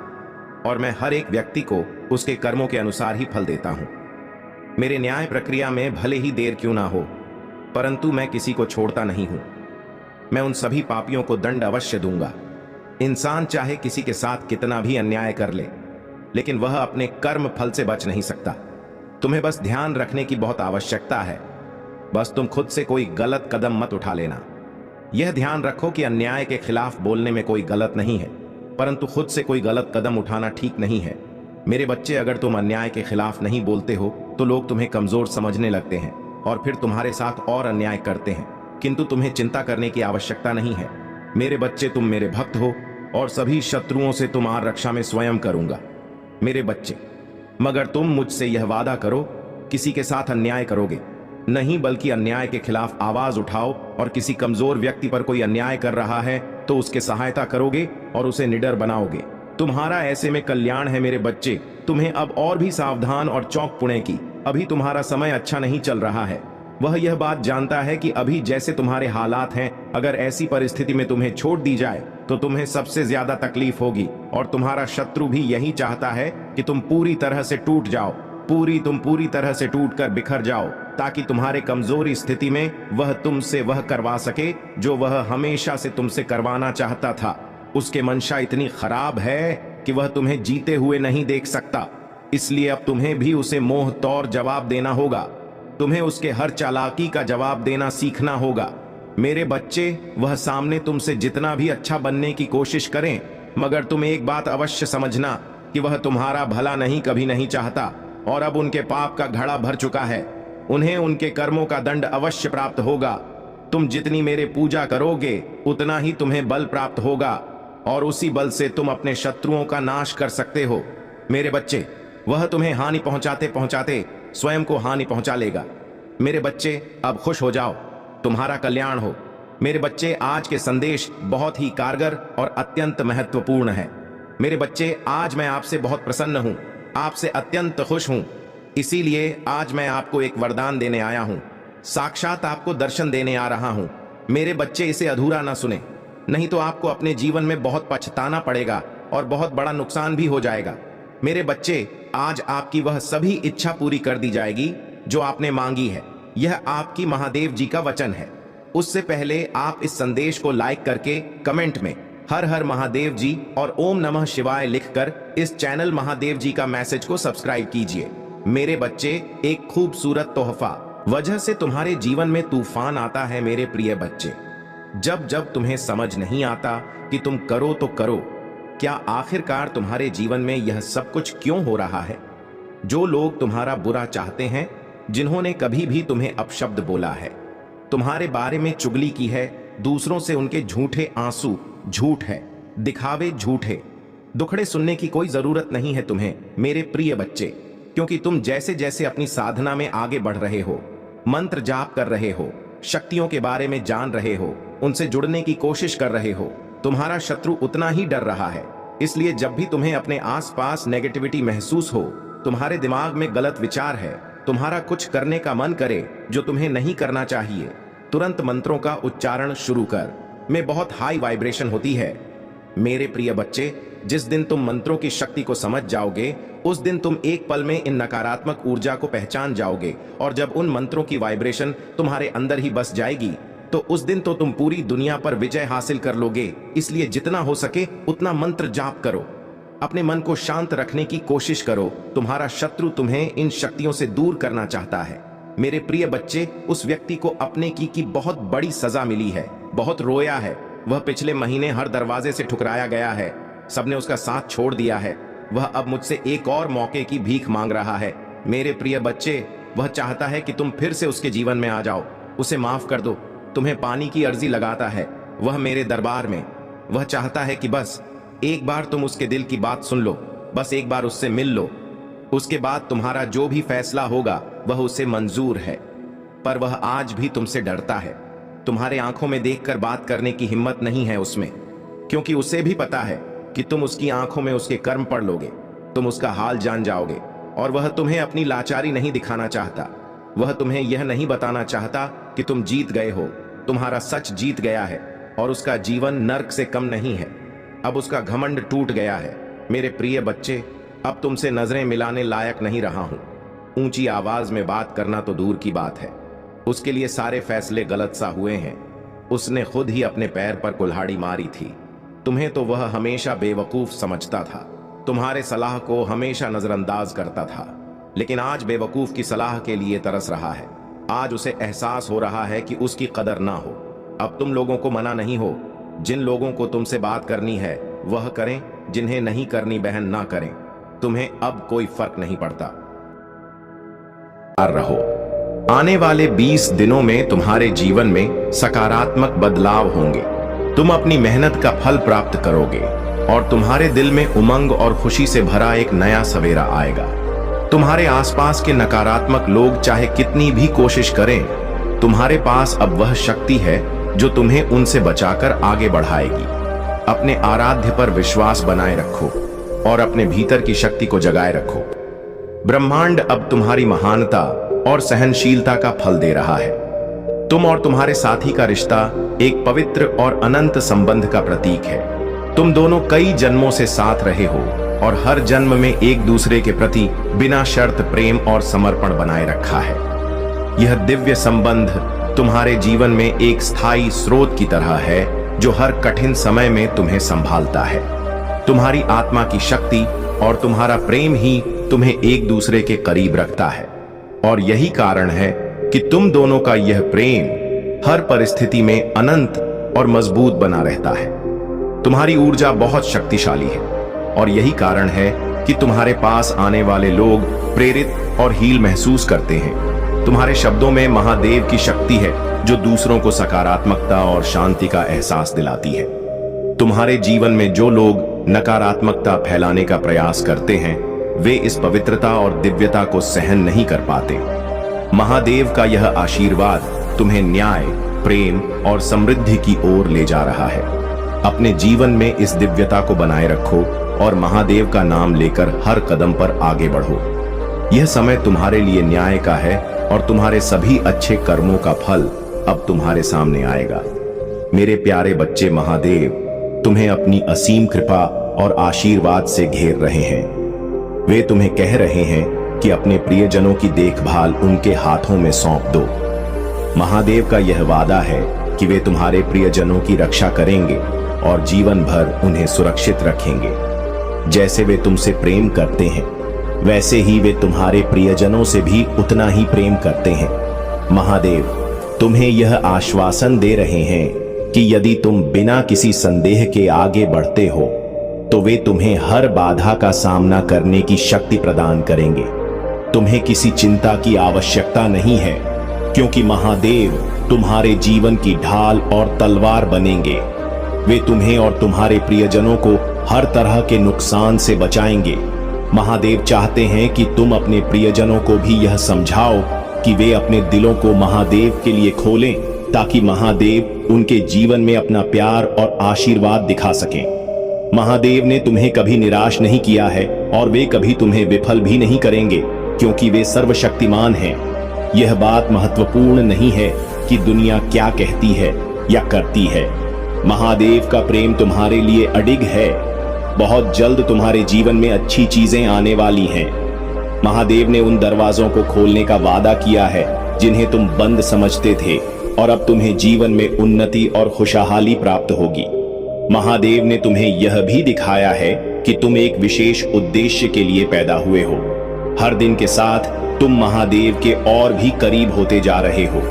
Speaker 1: और मैं हर एक व्यक्ति को उसके कर्मों के अनुसार ही फल देता हूं। मेरे न्याय प्रक्रिया में भले ही देर क्यों ना हो, परंतु मैं किसी को छोड़ता नहीं हूं। मैं उन सभी पापियों को दंड अवश्य दूंगा। इंसान चाहे किसी के साथ कितना भी अन्याय कर ले, लेकिन वह अपने कर्म फल से बच नहीं सकता। तुम्हें बस ध्यान रखने की बहुत आवश्यकता है। बस तुम खुद से कोई गलत कदम मत उठा लेना। यह ध्यान रखो कि अन्याय के खिलाफ बोलने में कोई गलत नहीं है, परंतु खुद से कोई गलत कदम उठाना ठीक नहीं है। मेरे बच्चे, अगर तुम अन्याय के खिलाफ नहीं बोलते हो तो लोग तुम्हें कमजोर समझने लगते हैं और फिर तुम्हारे साथ और अन्याय करते हैं, किंतु तुम्हें चिंता करने की आवश्यकता नहीं है। मेरे बच्चे, तुम मेरे भक्त हो और सभी शत्रुओं से तुम्हारी रक्षा में स्वयं करूंगा। मेरे बच्चे, मगर तुम मुझसे यह वादा करो, किसी के साथ अन्याय करोगे नहीं, बल्कि अन्याय के खिलाफ आवाज उठाओ और किसी कमजोर व्यक्ति पर कोई अन्याय कर रहा है तो उसके सहायता करोगे और उसे निडर बनाओगे। तुम्हारा ऐसे में कल्याण है। मेरे बच्चे, तुम्हें अब और भी सावधान और चौकपुणे की। अभी तुम्हारा समय अच्छा नहीं चल रहा है। वह यह बात जानता है कि अभी जैसे तुम्हारे हालात हैं, अगर ऐसी परिस्थिति में तुम्हें छोड़ दी जाए तो तुम्हें सबसे ज्यादा तकलीफ होगी, और तुम्हारा शत्रु भी यही चाहता है कि तुम पूरी तरह से टूट जाओ, तुम पूरी तरह से टूटकर बिखर जाओ, ताकि तुम्हारे कमजोरी स्थिति में वह तुमसे वह करवा सके जो वह हमेशा से तुमसे करवाना चाहता था। उसके मंशा इतनी खराब है कि वह तुम्हें जीते हुए नहीं देख सकता, इसलिए अब तुम्हें भी उसे मोह तौर जवाब देना होगा। तुम्हें उसके हर चालाकी का जवाब देना सीखना होगा। मेरे बच्चे, वह सामने तुमसे जितना भी अच्छा बनने की कोशिश करें, मगर तुम एक बात अवश्य समझना कि वह तुम्हारा भला नहीं, कभी नहीं चाहता, और अब उनके पाप का घड़ा भर चुका है। उन्हें उनके कर्मों का दंड अवश्य प्राप्त होगा। तुम जितनी मेरे पूजा करोगे उतना ही तुम्हें बल प्राप्त होगा, और उसी बल से तुम अपने शत्रुओं का नाश कर सकते हो। मेरे बच्चे, वह तुम्हें हानि पहुंचाते पहुंचाते स्वयं को हानि पहुंचा लेगा। मेरे बच्चे, अब खुश हो जाओ, तुम्हारा कल्याण हो। मेरे बच्चे, आज के संदेश बहुत ही कारगर और अत्यंत महत्वपूर्ण है। मेरे बच्चे, आज मैं आपसे बहुत प्रसन्न हूं, आपसे अत्यंत खुश हूं। इसीलिए आज मैं आपको एक वरदान देने आया हूं, साक्षात आपको दर्शन देने आ रहा हूं। मेरे बच्चे, इसे अधूरा ना सुने, नहीं तो आपको अपने जीवन में बहुत पछताना पड़ेगा और बहुत बड़ा नुकसान भी हो जाएगा। मेरे बच्चे, आज आपकी वह सभी इच्छा पूरी कर दी जाएगी जो आपने मांगी है। यह आपकी महादेव जी का वचन है। उससे पहले आप इस संदेश को लाइक करके कमेंट में हर हर महादेव जी और ओम नमः शिवाय लिखकर इस चैनल महादेव जी का मैसेज को सब्सक्राइब कीजिए। मेरे बच्चे, एक खूबसूरत तोहफा वजह से तुम्हारे जीवन में तूफान आता है। मेरे प्रिय बच्चे, जब जब तुम्हें समझ नहीं आता कि तुम करो तो करो, क्या आखिरकार तुम्हारे जीवन में यह सब कुछ क्यों हो रहा है? जो लोग तुम्हारा बुरा चाहते हैं, जिन्होंने कभी भी तुम्हें अपशब्द बोला है, तुम्हारे बारे में चुगली की है, दूसरों से उनके झूठे आंसू झूठ है, दिखावे झूठे, दुखड़े सुनने की कोई जरूरत नहीं है तुम्हें मेरे प्रिय बच्चे, क्योंकि तुम जैसे जैसे अपनी साधना में आगे बढ़ रहे हो, मंत्र जाप कर रहे हो, शक्तियों के बारे में जान रहे हो, उनसे जुड़ने की कोशिश कर रहे हो, तुम्हारा शत्रु उतना ही डर रहा है। इसलिए जब भी तुम्हें अपने आसपास नेगेटिविटी महसूस हो, तुम्हारे दिमाग में गलत विचार है, तुम्हारा कुछ करने का मन करे जो तुम्हें नहीं करना चाहिए, तुरंत मंत्रों का उच्चारण शुरू कर। में बहुत हाई वाइब्रेशन होती है। मेरे प्रिय बच्चे, जिस दिन तुम मंत्रों की शक्ति को समझ जाओगे, उस दिन तुम एक पल में इन नकारात्मक ऊर्जा को पहचान जाओगे, और जब उन मंत्रों की वाइब्रेशन तुम्हारे अंदर ही बस जाएगी तो उस दिन तो तुम पूरी दुनिया पर विजय हासिल कर लोगे। इसलिए जितना हो सके उतना मंत्र जाप करो, अपने मन को शांत रखने की कोशिश करो। तुम्हारा शत्रु तुम्हें इन शक्तियों से दूर करना चाहता है। मेरे प्रिय बच्चे, उस व्यक्ति को अपने की बहुत बड़ी सजा मिली है, बहुत रोया है। वह पिछले महीने हर दरवाजे से ठुकराया गया है, सबने उसका साथ छोड़ दिया है। वह अब मुझसे एक और मौके की भीख मांग रहा है। मेरे प्रिय बच्चे, वह चाहता है कि तुम फिर से उसके जीवन में आ जाओ, उसे माफ कर दो। तुम्हें पानी की अर्जी लगाता है वह मेरे दरबार में। वह चाहता है कि बस एक बार तुम उसके दिल की बात सुन लो, बस एक बार उससे मिल लो, उसके बाद तुम्हारा जो भी फैसला होगा वह उसे मंजूर है। पर वह आज भी तुमसे डरता है। तुम्हारे आंखों में देखकर बात करने की हिम्मत नहीं है उसमें, क्योंकि उसे भी पता है कि तुम उसकी आंखों में उसके कर्म पढ़ लोगे, तुम उसका हाल जान जाओगे। और वह तुम्हें अपनी लाचारी नहीं दिखाना चाहता। वह तुम्हें यह नहीं बताना चाहता कि तुम जीत गए हो। तुम्हारा सच जीत गया है और उसका जीवन नर्क से कम नहीं है। अब उसका घमंड टूट गया है। मेरे प्रिय बच्चे, अब तुमसे नजरें मिलाने लायक नहीं रहा हूं। ऊंची आवाज में बात करना तो दूर की बात है, उसके लिए सारे फैसले गलत सा हुए हैं। उसने खुद ही अपने पैर पर कुल्हाड़ी मारी थी। तुम्हें तो वह हमेशा बेवकूफ समझता था, तुम्हारे सलाह को हमेशा नजरअंदाज करता था, लेकिन आज बेवकूफ की सलाह के लिए तरस रहा है। आज उसे एहसास हो रहा है कि उसकी कदर ना हो। अब तुम लोगों को मना नहीं हो। जिन लोगों को तुमसे बात करनी है वह करें, जिन्हें नहीं करनी बहन ना करें। तुम्हें अब कोई फर्क नहीं पड़ता। रहो, आने वाले 20 दिनों में तुम्हारे जीवन में सकारात्मक बदलाव होंगे। तुम अपनी मेहनत का फल प्राप्त करोगे और तुम्हारे दिल में उमंग और खुशी से भरा एक नया सवेरा आएगा। तुम्हारे आसपास के नकारात्मक लोग चाहे कितनी भी कोशिश करें, तुम्हारे पास अब वह शक्ति है जो तुम्हें उनसे बचाकर आगे बढ़ाएगी। अपने आराध्य पर विश्वास बनाए रखो और अपने भीतर की शक्ति को जगाए रखो। ब्रह्मांड अब तुम्हारी महानता और सहनशीलता का फल दे रहा है। तुम और तुम्हारे साथी का रिश्ता एक पवित्र और अनंत संबंध का प्रतीक है। तुम दोनों कई जन्मों से साथ रहे हो और हर जन्म में एक दूसरे के प्रति बिना शर्त प्रेम और समर्पण बनाए रखा है। यह दिव्य संबंध तुम्हारे जीवन में एक स्थायी स्रोत की तरह है जो हर कठिन समय में तुम्हें संभालता है। तुम्हारी आत्मा की शक्ति और तुम्हारा प्रेम ही तुम्हें एक दूसरे के करीब रखता है और यही कारण है कि तुम दोनों का यह प्रेम हर परिस्थिति में अनंत और मजबूत बना रहता है। तुम्हारी ऊर्जा बहुत शक्तिशाली है और यही कारण है कि तुम्हारे पास आने वाले लोग प्रेरित और हील महसूस करते हैं। तुम्हारे शब्दों में महादेव की शक्ति है जो दूसरों को सकारात्मकता और शांति का एहसास दिलाती है। तुम्हारे जीवन में जो लोग नकारात्मकता फैलाने का प्रयास करते हैं, वे इस पवित्रता और दिव्यता को सहन नहीं कर पाते। महादेव का यह आशीर्वाद तुम्हें न्याय, प्रेम और समृद्धि की ओर ले जा रहा है। अपने जीवन में इस दिव्यता को बनाए रखो और महादेव का नाम लेकर हर कदम पर आगे बढ़ो। यह समय तुम्हारे लिए न्याय का है और तुम्हारे सभी अच्छे कर्मों का फल अब तुम्हारे सामने आएगा। मेरे प्यारे बच्चे, महादेव तुम्हें अपनी असीम कृपा और आशीर्वाद से घेर रहे हैं। वे तुम्हें कह रहे हैं कि अपने प्रियजनों की देखभाल उनके हाथों में सौंप दो। महादेव का यह वादा है कि वे तुम्हारे प्रियजनों की रक्षा करेंगे और जीवन भर उन्हें सुरक्षित रखेंगे। जैसे वे तुमसे प्रेम करते हैं, वैसे ही वे तुम्हारे प्रियजनों से भी उतना ही प्रेम करते हैं। महादेव तुम्हें यह आश्वासन दे रहे हैं कि यदि तुम बिना किसी संदेह के आगे बढ़ते हो तो वे तुम्हें हर बाधा का सामना करने की शक्ति प्रदान करेंगे। तुम्हें किसी चिंता की आवश्यकता नहीं है, क्योंकि महादेव तुम्हारे जीवन की ढाल और तलवार बनेंगे। वे तुम्हें और तुम्हारे प्रियजनों को हर तरह के नुकसान से बचाएंगे। महादेव चाहते हैं कि तुम अपने प्रियजनों को भी यह समझाओ कि वे अपने दिलों को महादेव के लिए खोलें, ताकि महादेव उनके जीवन में अपना प्यार और आशीर्वाद दिखा सकें। महादेव ने तुम्हें कभी निराश नहीं किया है और वे कभी तुम्हें विफल भी नहीं करेंगे, क्योंकि वे सर्वशक्तिमान हैं। यह बात महत्वपूर्ण नहीं है कि दुनिया क्या कहती है या करती है। महादेव का प्रेम तुम्हारे लिए अडिग है। बहुत जल्द तुम्हारे जीवन में अच्छी चीजें आने वाली हैं। महादेव ने उन दरवाजों को खोलने का वादा किया है जिन्हें तुम बंद समझते थे, और अब तुम्हें जीवन में उन्नति और खुशहाली प्राप्त होगी। महादेव ने तुम्हें यह भी दिखाया है कि तुम एक विशेष उद्देश्य के लिए पैदा हुए हो। हर दिन के साथ तुम महादेव के और भी करीब होते जा रहे हो।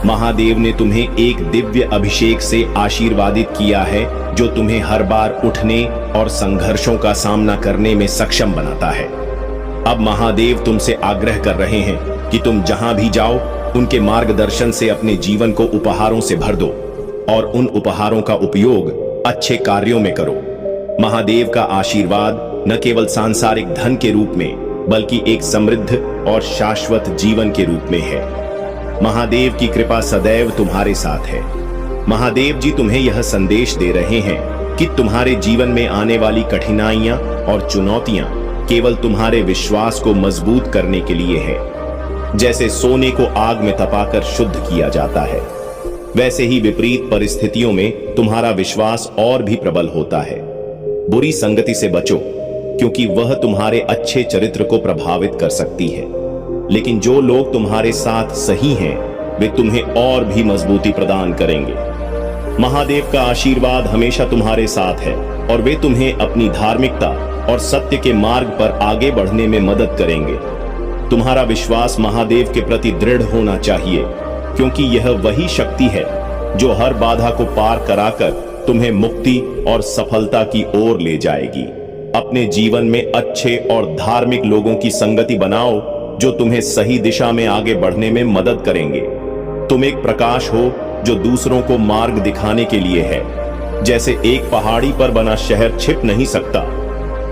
Speaker 1: महादेव ने तुम्हें एक दिव्य अभिषेक से आशीर्वादित किया है जो तुम्हें हर बार उठने और संघर्षों का सामना करने में सक्षम बनाता है। अब महादेव तुमसे आग्रह कर रहे हैं कि तुम जहां भी जाओ, उनके मार्गदर्शन से अपने जीवन को उपहारों से भर दो और उन उपहारों का उपयोग अच्छे कार्यों में करो। महादेव का आशीर्वाद न केवल सांसारिक धन के रूप में, बल्कि एक समृद्ध और शाश्वत जीवन के रूप में है। महादेव की कृपा सदैव तुम्हारे साथ है। महादेव जी तुम्हें यह संदेश दे रहे हैं कि तुम्हारे जीवन में आने वाली कठिनाइयां और चुनौतियां केवल तुम्हारे विश्वास को मजबूत करने के लिए है। जैसे सोने को आग में तपाकर शुद्ध किया जाता है, वैसे ही विपरीत परिस्थितियों में तुम्हारा विश्वास और भी प्रबल होता है। बुरी संगति से बचो, क्योंकि वह तुम्हारे अच्छे चरित्र को प्रभावित कर सकती है, लेकिन जो लोग तुम्हारे साथ सही हैं, वे तुम्हें और भी मजबूती प्रदान करेंगे।
Speaker 2: महादेव का आशीर्वाद हमेशा तुम्हारे साथ है और वे तुम्हें अपनी धार्मिकता और सत्य के मार्ग पर आगे बढ़ने में मदद करेंगे। तुम्हारा विश्वास महादेव के प्रति दृढ़ होना चाहिए, क्योंकि यह वही शक्ति है जो हर बाधा को पार कराकर तुम्हें मुक्ति और सफलता की ओर ले जाएगी। अपने जीवन में अच्छे और धार्मिक लोगों की संगति बनाओ जो तुम्हें सही दिशा में आगे बढ़ने में मदद करेंगे। तुम एक प्रकाश हो जो दूसरों को मार्ग दिखाने के लिए है। जैसे एक पहाड़ी पर बना शहर छिप नहीं सकता,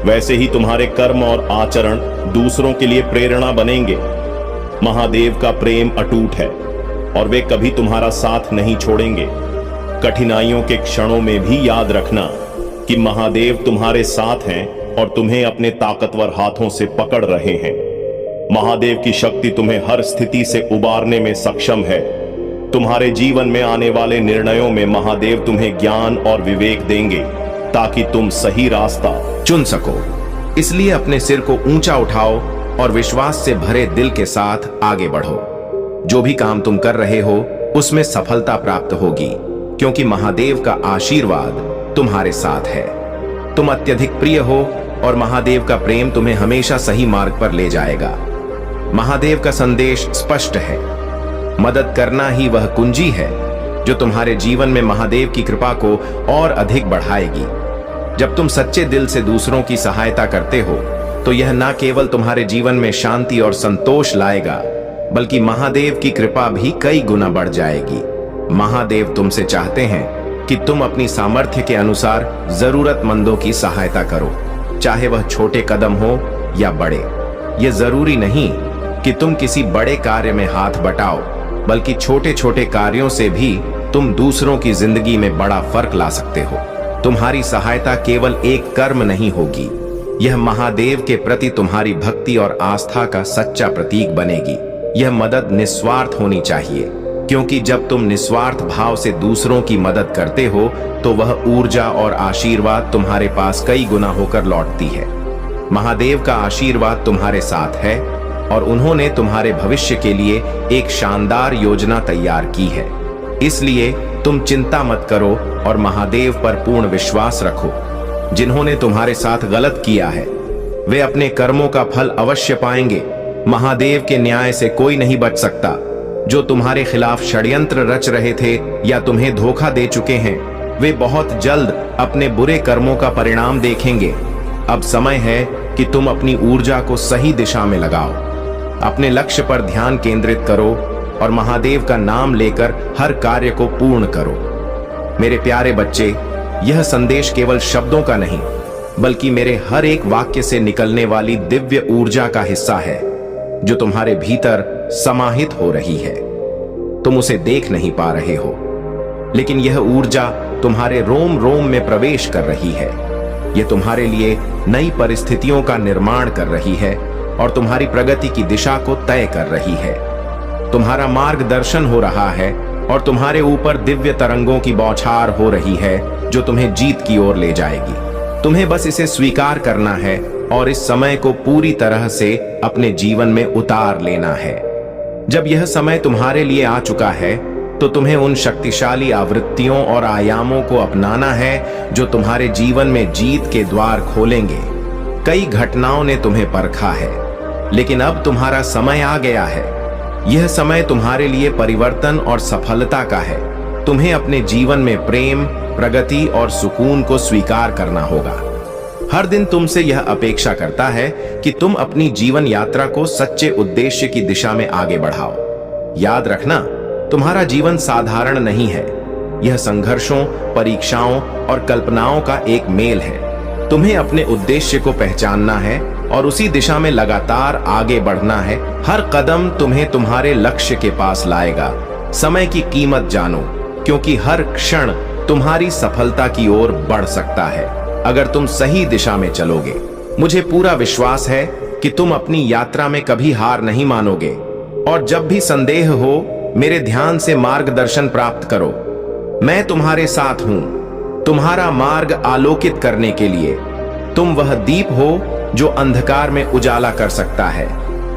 Speaker 2: वैसे ही तुम्हारे कर्म और आचरण दूसरों के लिए प्रेरणा बनेंगे। महादेव का प्रेम अटूट है और वे कभी तुम्हारा साथ नहीं छोड़ेंगे। कठिनाइयों के क्षणों में भी याद रखना कि महादेव तुम्हारे साथ हैं और तुम्हें अपने ताकतवर हाथों से पकड़ रहे हैं। महादेव की शक्ति तुम्हें हर स्थिति से उबारने में सक्षम है। तुम्हारे जीवन में आने वाले निर्णयों में महादेव तुम्हें ज्ञान और विवेक देंगे ताकि तुम सही रास्ता
Speaker 1: चुन सको। इसलिए अपने सिर को ऊंचा उठाओ और विश्वास से भरे दिल के साथ आगे बढ़ो। जो भी काम तुम कर रहे हो उसमें सफलता प्राप्त होगी, क्योंकि महादेव का आशीर्वाद तुम्हारे साथ है। तुम अत्यधिक प्रिय हो और महादेव का प्रेम तुम्हें हमेशा सही मार्ग पर ले जाएगा। महादेव का संदेश स्पष्ट है, मदद करना ही वह कुंजी है जो तुम्हारे जीवन में महादेव की कृपा को और अधिक बढ़ाएगी। जब तुम सच्चे दिल से दूसरों की सहायता करते हो तो यह न केवल तुम्हारे जीवन में शांति और संतोष लाएगा, बल्कि महादेव की कृपा भी कई गुना बढ़ जाएगी। महादेव तुमसे चाहते हैं कि तुम अपनी सामर्थ्य के अनुसार जरूरतमंदों की सहायता करो, चाहे वह छोटे कदम हो या बड़े। यह जरूरी नहीं कि तुम किसी बड़े कार्य में हाथ बटाओ, बल्कि छोटे छोटे कार्यों से भी तुम दूसरों की जिंदगी में बड़ा फर्क ला सकते हो। तुम्हारी सहायता केवल एक कर्म नहीं होगी, यह महादेव के प्रति तुम्हारी भक्ति और आस्था का सच्चा प्रतीक बनेगी। यह मदद निस्वार्थ होनी चाहिए, क्योंकि जब तुम निस्वार्थ भाव से दूसरों की मदद करते हो तो वह ऊर्जा और आशीर्वाद तुम्हारे पास कई गुना होकर लौटती है। महादेव का आशीर्वाद तुम्हारे साथ है और उन्होंने तुम्हारे भविष्य के लिए एक शानदार योजना तैयार की है। इसलिए तुम चिंता मत करो और महादेव पर पूर्ण विश्वास रखो। जिन्होंने तुम्हारे साथ गलत किया है वे अपने कर्मों का फल अवश्य पाएंगे। महादेव के न्याय से कोई नहीं बच सकता। जो तुम्हारे खिलाफ षड्यंत्र रच रहे थे या तुम्हें धोखा दे चुके हैं, वे बहुत जल्द अपने बुरे कर्मों का परिणाम देखेंगे। अब समय है कि तुम अपनी ऊर्जा को सही दिशा में लगाओ, अपने लक्ष्य पर ध्यान केंद्रित करो और महादेव का नाम लेकर हर कार्य को पूर्ण करो। मेरे प्यारे बच्चे, यह संदेश केवल शब्दों का नहीं, बल्कि मेरे हर एक वाक्य से निकलने वाली दिव्य ऊर्जा का हिस्सा है, जो तुम्हारे भीतर समाहित हो रही है। तुम उसे देख नहीं पा रहे हो, लेकिन यह ऊर्जा तुम्हारे रोम रोम में प्रवेश कर रही है। यह तुम्हारे लिए नई परिस्थितियों का निर्माण कर रही है और तुम्हारी प्रगति की दिशा को तय कर रही है। तुम्हारा मार्गदर्शन हो रहा है और तुम्हारे ऊपर दिव्य तरंगों की बौछार हो रही है, जो तुम्हें जीत की ओर ले जाएगी। तुम्हें बस इसे स्वीकार करना है और इस समय को पूरी तरह से अपने जीवन में उतार लेना है। जब यह समय तुम्हारे लिए आ चुका है तो तुम्हें उन शक्तिशाली आवृत्तियों और आयामों को अपनाना है जो तुम्हारे जीवन में जीत के द्वार खोलेंगे। कई घटनाओं ने तुम्हें परखा है, लेकिन अब तुम्हारा समय आ गया है। यह समय तुम्हारे लिए परिवर्तन और सफलता का है। तुम्हें अपने जीवन में प्रेम, प्रगति और सुकून को स्वीकार करना होगा। हर दिन तुमसे यह अपेक्षा करता है कि तुम अपनी जीवन यात्रा को सच्चे उद्देश्य की दिशा में आगे बढ़ाओ। याद रखना, तुम्हारा जीवन साधारण नहीं है। यह संघर्षों, परीक्षाओं और कल्पनाओं का एक मेल है। तुम्हें अपने उद्देश्य को पहचानना है और उसी दिशा में लगातार आगे बढ़ना है। हर कदम तुम्हें तुम्हारे लक्ष्य के पास लाएगा। समय की कीमत जानो, क्योंकि हर क्षण तुम्हारी सफलता की ओर बढ़ सकता है अगर तुम सही दिशा में चलोगे। मुझे पूरा विश्वास है कि तुम अपनी यात्रा में कभी हार नहीं मानोगे और जब भी संदेह हो, मेरे ध्यान से मार्गदर्शन प्राप्त करो। मैं तुम्हारे साथ हूं, तुम्हारा मार्ग आलोकित करने के लिए। तुम वह दीप हो जो अंधकार में उजाला कर सकता है।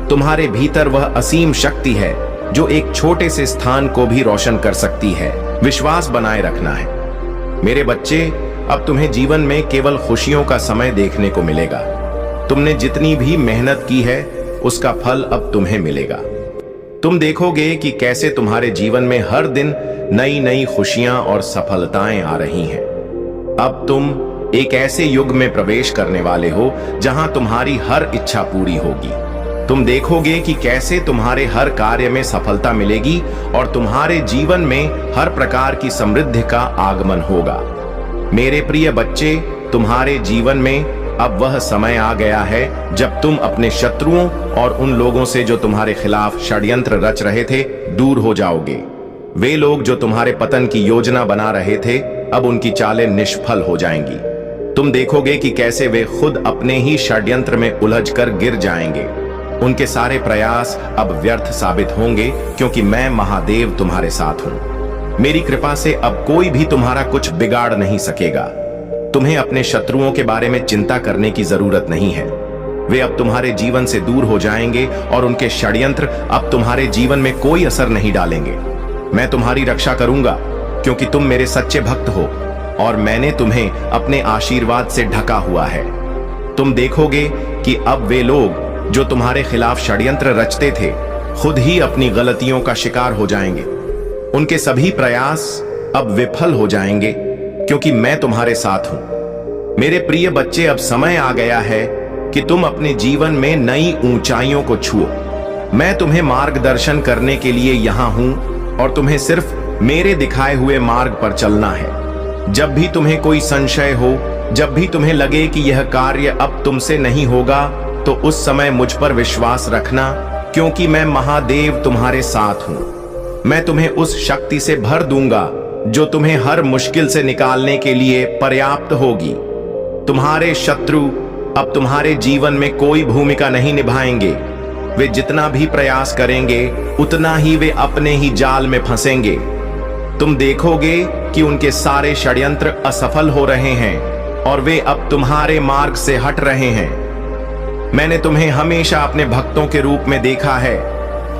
Speaker 1: तुम्हारे भीतर वह असीम शक्ति है जो एक छोटे से स्थान को भी रोशन कर सकती है। विश्वास बनाए रखना है। मेरे बच्चे, अब तुम्हें जीवन में केवल खुशियों का समय देखने को मिलेगा। तुमने जितनी भी मेहनत की है उसका फल अब तुम्हें मिलेगा। तुम देखोगे कि कैसे तुम्हारे जीवन में हर दिन नई नई खुशियां और सफलताएं आ रही हैं। अब तुम एक ऐसे युग में प्रवेश करने वाले हो जहां तुम्हारी हर इच्छा पूरी होगी। तुम देखोगे कि कैसे तुम्हारे हर कार्य में सफलता मिलेगी और तुम्हारे जीवन में हर प्रकार की समृद्धि का आगमन होगा। मेरे प्रिय बच्चे, तुम्हारे जीवन में अब वह समय आ गया है जब तुम अपने शत्रुओं और उन लोगों से जो तुम्हारे खिलाफ षड्यंत्र रच रहे थे दूर हो जाओगे। वे लोग जो तुम्हारे पतन की योजना बना रहे थे अब उनकी चालें निष्फल हो जाएंगी। तुम देखोगे कि कैसे वे खुद अपने ही षड्यंत्र में उलझकर गिर जाएंगे। उनके सारे प्रयास अब व्यर्थ साबित होंगे क्योंकि मैं महादेव तुम्हारे साथ हूं। मेरी कृपा से अब कोई भी तुम्हारा कुछ बिगाड़ नहीं सकेगा। तुम्हें अपने शत्रुओं के बारे में चिंता करने की जरूरत नहीं है। वे अब तुम्हारे जीवन से दूर हो जाएंगे और उनके षड्यंत्र अब तुम्हारे जीवन में कोई असर नहीं डालेंगे। मैं तुम्हारी रक्षा करूंगा क्योंकि तुम मेरे सच्चे भक्त हो और मैंने तुम्हें अपने आशीर्वाद से ढका हुआ है। तुम देखोगे कि अब वे लोग जो तुम्हारे खिलाफ षड्यंत्र रचते थे खुद ही अपनी गलतियों का शिकार हो जाएंगे। उनके सभी प्रयास अब विफल हो जाएंगे क्योंकि मैं तुम्हारे साथ हूं। मेरे प्रिय बच्चे, अब समय आ गया है कि तुम अपने जीवन में नई ऊंचाइयों को छुओ। मैं तुम्हें मार्गदर्शन करने के लिए यहां हूं और तुम्हें सिर्फ मेरे दिखाए हुए मार्ग पर चलना है। जब भी तुम्हें कोई संशय हो, जब भी तुम्हें लगे कि यह कार्य अब तुमसे नहीं होगा, तो उस समय मुझ पर विश्वास रखना क्योंकि मैं महादेव तुम्हारे साथ हूं। मैं तुम्हें उस शक्ति से भर दूंगा जो तुम्हें हर मुश्किल से निकालने के लिए पर्याप्त होगी। तुम्हारे शत्रु अब तुम्हारे जीवन में कोई भूमिका नहीं निभाएंगे। वे जितना भी प्रयास करेंगे उतना ही वे अपने ही जाल में फंसेंगे। तुम देखोगे कि उनके सारे षड्यंत्र असफल हो रहे हैं और वे अब तुम्हारे मार्ग से हट रहे हैं। मैंने तुम्हें हमेशा अपने भक्तों के रूप में देखा है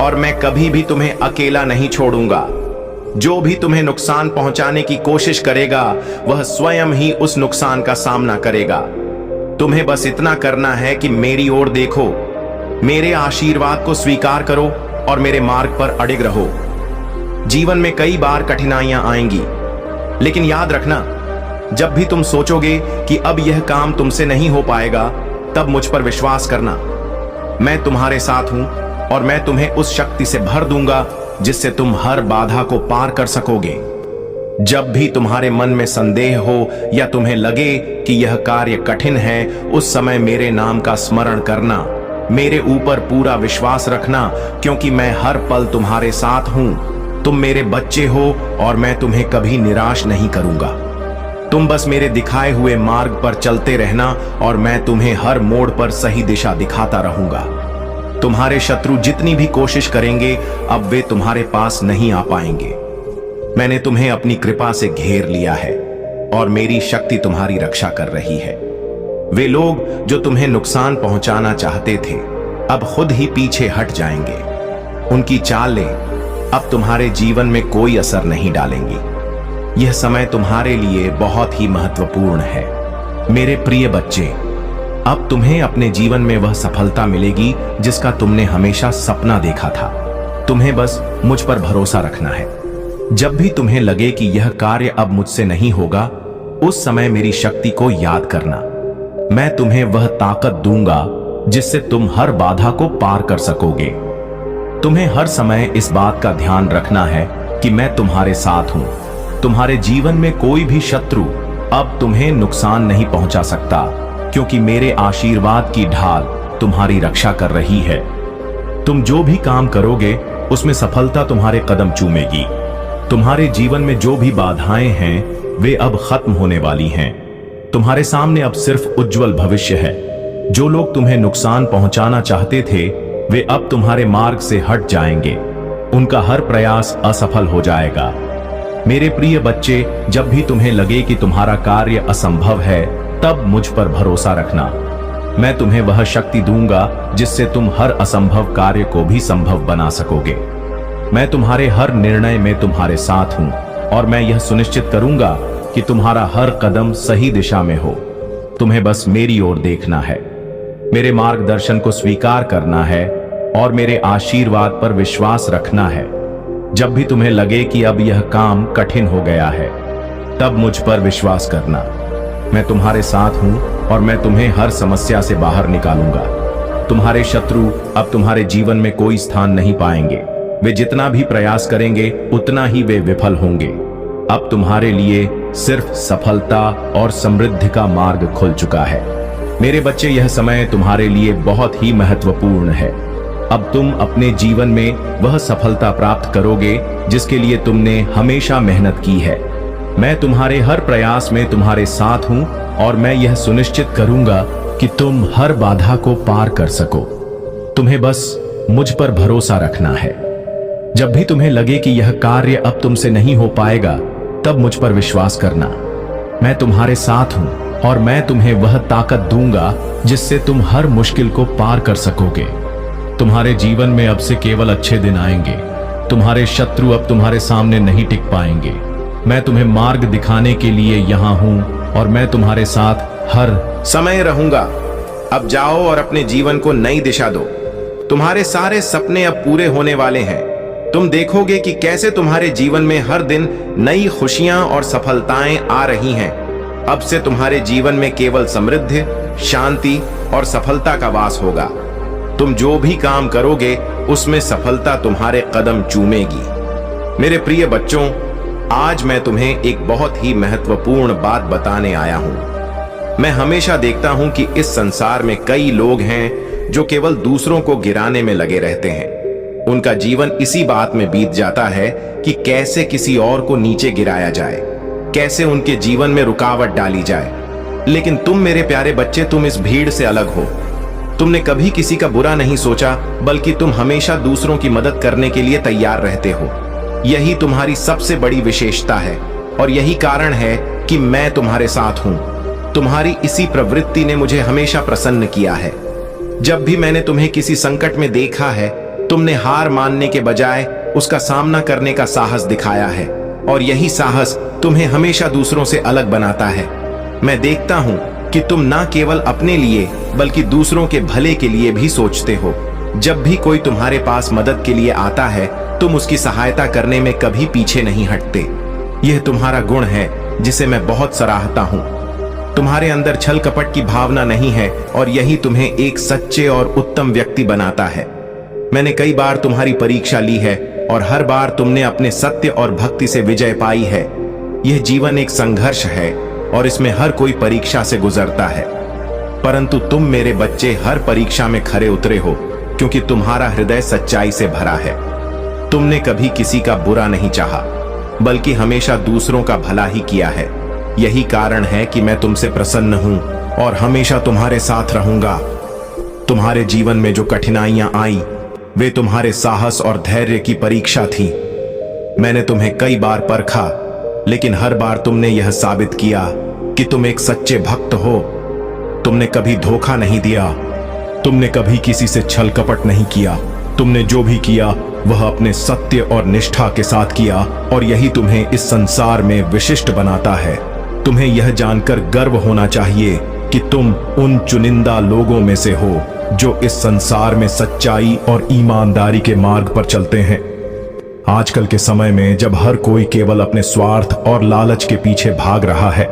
Speaker 1: और मैं कभी भी तुम्हें अकेला नहीं छोड़ूंगा। जो भी तुम्हें नुकसान पहुंचाने की कोशिश करेगा वह स्वयं ही उस नुकसान का सामना करेगा। तुम्हें बस इतना करना है कि मेरी ओर देखो, मेरे आशीर्वाद को स्वीकार करो और मेरे मार्ग पर अडिग रहो। जीवन में कई बार कठिनाइयां आएंगी, लेकिन याद रखना, जब भी तुम सोचोगे कि अब यह काम तुमसे नहीं हो पाएगा, तब मुझ पर विश्वास करना। मैं तुम्हारे साथ हूं और मैं तुम्हें उस शक्ति से भर दूंगा जिससे तुम हर बाधा को पार कर सकोगे। जब भी तुम्हारे मन में संदेह हो या तुम्हें लगे कि यह कार्य कठिन है, उस समय मेरे नाम का स्मरण करना, मेरे ऊपर पूरा विश्वास रखना क्योंकि मैं हर पल तुम्हारे साथ हूं। तुम मेरे बच्चे हो और मैं तुम्हें कभी निराश नहीं करूंगा। तुम बस मेरे दिखाए हुए मार्ग पर चलते रहना और मैं तुम्हें हर मोड़ पर सही दिशा दिखाता रहूंगा। तुम्हारे शत्रु जितनी भी कोशिश करेंगे अब वे तुम्हारे पास नहीं आ पाएंगे। मैंने तुम्हें अपनी कृपा से घेर लिया है और मेरी शक्ति तुम्हारी रक्षा कर रही है। वे लोग जो तुम्हें नुकसान पहुंचाना चाहते थे अब खुद ही पीछे हट जाएंगे। उनकी चालें अब तुम्हारे जीवन में कोई असर नहीं डालेंगी। यह समय तुम्हारे लिए बहुत ही महत्वपूर्ण है। मेरे प्रिय बच्चे, अब तुम्हें अपने जीवन में वह सफलता मिलेगी जिसका तुमने हमेशा सपना देखा था। तुम्हें बस मुझ पर भरोसा रखना है। जब भी तुम्हें लगे कि यह कार्य अब मुझसे नहीं होगा, उस समय मेरी शक्ति को याद करना। मैं तुम्हें वह ताकत दूंगा जिससे तुम हर बाधा को पार कर सकोगे। तुम्हें हर समय इस बात का ध्यान रखना है कि मैं तुम्हारे साथ हूं। तुम्हारे जीवन में कोई भी शत्रु अब तुम्हें नुकसान नहीं पहुंचा सकता क्योंकि मेरे आशीर्वाद की ढाल तुम्हारी रक्षा कर रही है। तुम जो भी काम करोगे उसमें सफलता तुम्हारे कदम चूमेगी। तुम्हारे जीवन में जो भी बाधाएं हैं वे अब खत्म होने वाली हैं। तुम्हारे सामने अब सिर्फ उज्जवल भविष्य है। जो लोग तुम्हें नुकसान पहुंचाना चाहते थे वे अब तुम्हारे मार्ग से हट जाएंगे। उनका हर प्रयास असफल हो जाएगा। मेरे प्रिय बच्चे, जब भी तुम्हें लगे कि तुम्हारा कार्य असंभव है, तब मुझ पर भरोसा रखना। मैं तुम्हें वह शक्ति दूंगा जिससे तुम हर असंभव कार्य को भी संभव बना सकोगे। मैं तुम्हारे हर निर्णय में तुम्हारे साथ हूं और मैं यह सुनिश्चित करूंगा कि तुम्हारा हर कदम सही दिशा में हो। तुम्हें बस मेरी ओर देखना है, मेरे मार्गदर्शन को स्वीकार करना है और मेरे आशीर्वाद पर विश्वास रखना है। जब भी तुम्हें लगे कि अब यह काम कठिन हो गया है, तब मुझ पर विश्वास करना। मैं तुम्हारे साथ हूं और मैं तुम्हें हर समस्या से बाहर निकालूंगा। तुम्हारे शत्रु अब तुम्हारे जीवन में कोई स्थान नहीं पाएंगे। वे जितना भी प्रयास करेंगे उतना ही वे विफल होंगे। अब तुम्हारे लिए सिर्फ सफलता और समृद्धि का मार्ग खुल चुका है। मेरे बच्चे, यह समय तुम्हारे लिए बहुत ही महत्वपूर्ण है। अब तुम अपने जीवन में वह सफलता प्राप्त करोगे जिसके लिए तुमने हमेशा मेहनत की है। मैं तुम्हारे हर प्रयास में तुम्हारे साथ हूं और मैं यह सुनिश्चित करूंगा कि तुम हर बाधा को पार कर सको। तुम्हें बस मुझ पर भरोसा रखना है। जब भी तुम्हें लगे कि यह कार्य अब तुमसे नहीं हो पाएगा, तब मुझ पर विश्वास करना। मैं तुम्हारे साथ हूं और मैं तुम्हें वह ताकत दूंगा जिससे तुम हर मुश्किल को पार कर सकोगे। तुम्हारे जीवन में अब से केवल अच्छे दिन आएंगे। तुम्हारे शत्रु अब तुम्हारे सामने नहीं टिक पाएंगे। मैं तुम्हें मार्ग दिखाने के लिए यहां हूं और मैं तुम्हारे साथ हर
Speaker 2: समय रहूंगा। अब जाओ और अपने जीवन को नई दिशा दो। तुम्हारे सारे सपने अब पूरे होने वाले हैं। तुम देखोगे कि कैसे तुम्हारे जीवन में हर दिन नई खुशियां और सफलताएं आ रही हैं। अब से तुम्हारे जीवन में केवल समृद्धि, शांति और सफलता का वास होगा। तुम जो भी काम करोगे उसमें सफलता तुम्हारे कदम चूमेगी। मेरे प्रिय बच्चों, आज मैं तुम्हें एक बहुत ही महत्वपूर्ण बात बताने आया हूं। मैं हमेशा देखता हूं कि इस संसार में कई लोग हैं जो केवल दूसरों को गिराने में लगे रहते हैं। उनका जीवन इसी बात में बीत जाता है कि कैसे किसी और को नीचे गिराया जाए, कैसे उनके जीवन में रुकावट डाली जाए। लेकिन तुम मेरे प्यारे बच्चे, तुम इस भीड़ से अलग हो। तुमने कभी किसी का बुरा नहीं सोचा, बल्कि तुम हमेशा दूसरों की मदद करने के लिए तैयार रहते हो। यही तुम्हारी सबसे बड़ी विशेषता है और यही कारण है कि मैं तुम्हारे साथ हूं। तुम्हारी इसी प्रवृत्ति ने मुझे हमेशा प्रसन्न किया है। जब भी मैंने तुम्हें किसी संकट में देखा है, तुमने हार मानने के बजाय उसका सामना करने का साहस दिखाया है और यही साहस तुम्हें हमेशा दूसरों से अलग बनाता है। मैं देखता हूं कि तुम ना केवल अपने लिए बल्कि दूसरों के भले के लिए भी सोचते हो। जब भी कोई तुम्हारे पास मदद के लिए आता है, तुम उसकी सहायता करने में कभी पीछे नहीं हटते। यह तुम्हारा गुण है जिसे मैं बहुत सराहता हूं। तुम्हारे अंदर छल कपट की भावना नहीं है और यही तुम्हें एक सच्चे और उत्तम व्यक्ति बनाता है। मैंने कई बार तुम्हारी परीक्षा ली है और हर बार तुमने अपने सत्य और भक्ति से विजय पाई है। यह जीवन एक संघर्ष है और इसमें हर कोई परीक्षा से गुजरता है, परंतु तुम मेरे बच्चे हर परीक्षा में खरे उतरे हो क्योंकि तुम्हारा हृदय सच्चाई से भरा है। तुमने कभी किसी का बुरा नहीं चाहा, बल्कि हमेशा दूसरों का भला ही किया है। यही कारण है कि मैं तुमसे प्रसन्न हूं और हमेशा तुम्हारे साथ रहूंगा। तुम्हारे जीवन में जो कठिनाइयां आई, वे तुम्हारे साहस और धैर्य की परीक्षा थी। मैंने तुम्हें कई बार परखा, लेकिन हर बार तुमने यह साबित किया कि तुम एक सच्चे भक्त हो। तुमने कभी धोखा नहीं दिया, तुमने कभी किसी से छल कपट नहीं किया। तुमने जो भी किया वह अपने सत्य और निष्ठा के साथ किया और यही तुम्हें इस संसार में विशिष्ट बनाता है। तुम्हें यह जानकर गर्व होना चाहिए कि तुम उन चुनिंदा लोगों में से हो जो इस संसार में सच्चाई और ईमानदारी के मार्ग पर चलते हैं। आजकल के समय में जब हर कोई केवल अपने स्वार्थ और लालच के पीछे भाग रहा है,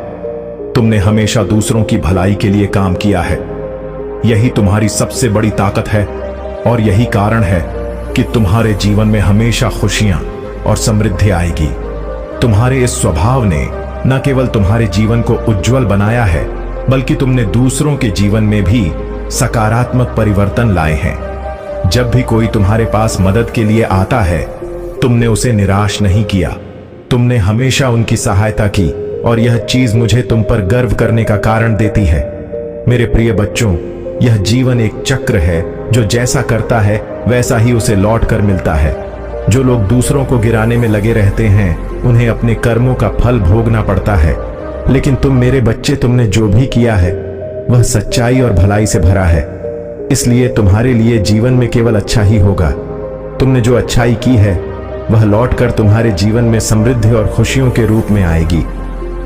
Speaker 2: तुमने हमेशा दूसरों की भलाई के लिए काम किया है। यही तुम्हारी सबसे बड़ी ताकत है और यही कारण है कि तुम्हारे जीवन में हमेशा खुशियां और समृद्धि आएगी। तुम्हारे इस स्वभाव ने न केवल तुम्हारे जीवन को उज्जवल बनाया है, बल्कि तुमने दूसरों के जीवन में भी सकारात्मक परिवर्तन लाए हैं। जब भी कोई तुम्हारे पास मदद के लिए आता है, तुमने उसे निराश नहीं किया। तुमने हमेशा उनकी सहायता की और यह चीज मुझे तुम पर गर्व करने का कारण देती है। मेरे प्रिय बच्चों, यह जीवन एक चक्र है जो जैसा करता है वैसा ही उसे लौट कर मिलता है। जो लोग दूसरों को गिराने में लगे रहते हैं, उन्हें अपने कर्मों का फल भोगना पड़ता है। लेकिन तुम मेरे बच्चे, तुमने जो भी किया है वह सच्चाई और भलाई से भरा है। इसलिए तुम्हारे लिए जीवन में केवल अच्छा ही होगा। तुमने जो अच्छाई की है वह लौटकर तुम्हारे जीवन में समृद्धि और खुशियों के रूप में आएगी।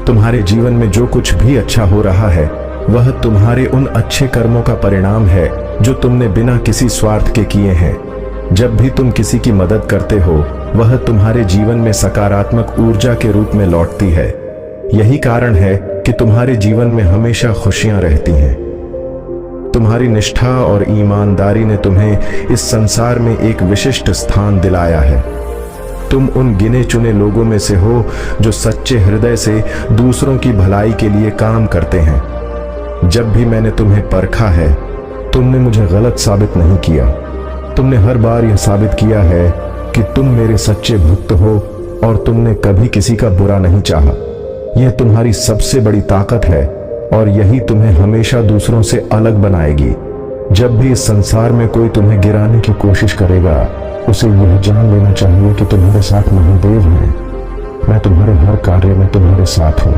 Speaker 3: तुम्हारे जीवन में जो कुछ भी अच्छा हो रहा है वह तुम्हारे उन अच्छे कर्मों का परिणाम है जो तुमने बिना किसी स्वार्थ के किए हैं। जब भी तुम किसी की मदद करते हो वह तुम्हारे जीवन में सकारात्मक ऊर्जा के रूप में लौटती है। यही कारण है कि तुम्हारे जीवन में हमेशा खुशियां रहती हैं। तुम्हारी निष्ठा और ईमानदारी ने तुम्हें इस संसार में एक विशिष्ट स्थान दिलाया है। तुम उन गिने चुने लोगों में से हो जो सच्चे हृदय से दूसरों की भलाई के लिए काम करते हैं। जब भी मैंने तुम्हें परखा है तुमने मुझे गलत साबित नहीं किया। तुमने हर बार यह साबित किया है कि तुम मेरे सच्चे भक्त हो और तुमने कभी किसी का बुरा नहीं चाहा। यह तुम्हारी सबसे बड़ी ताकत है और यही तुम्हें हमेशा दूसरों से अलग बनाएगी। जब भी इस संसार में कोई तुम्हें गिराने की कोशिश करेगा उसे यह जान लेना चाहिए कि तुम्हारे साथ महादेव हैं। मैं तुम्हारे हर कार्य में तुम्हारे साथ हूं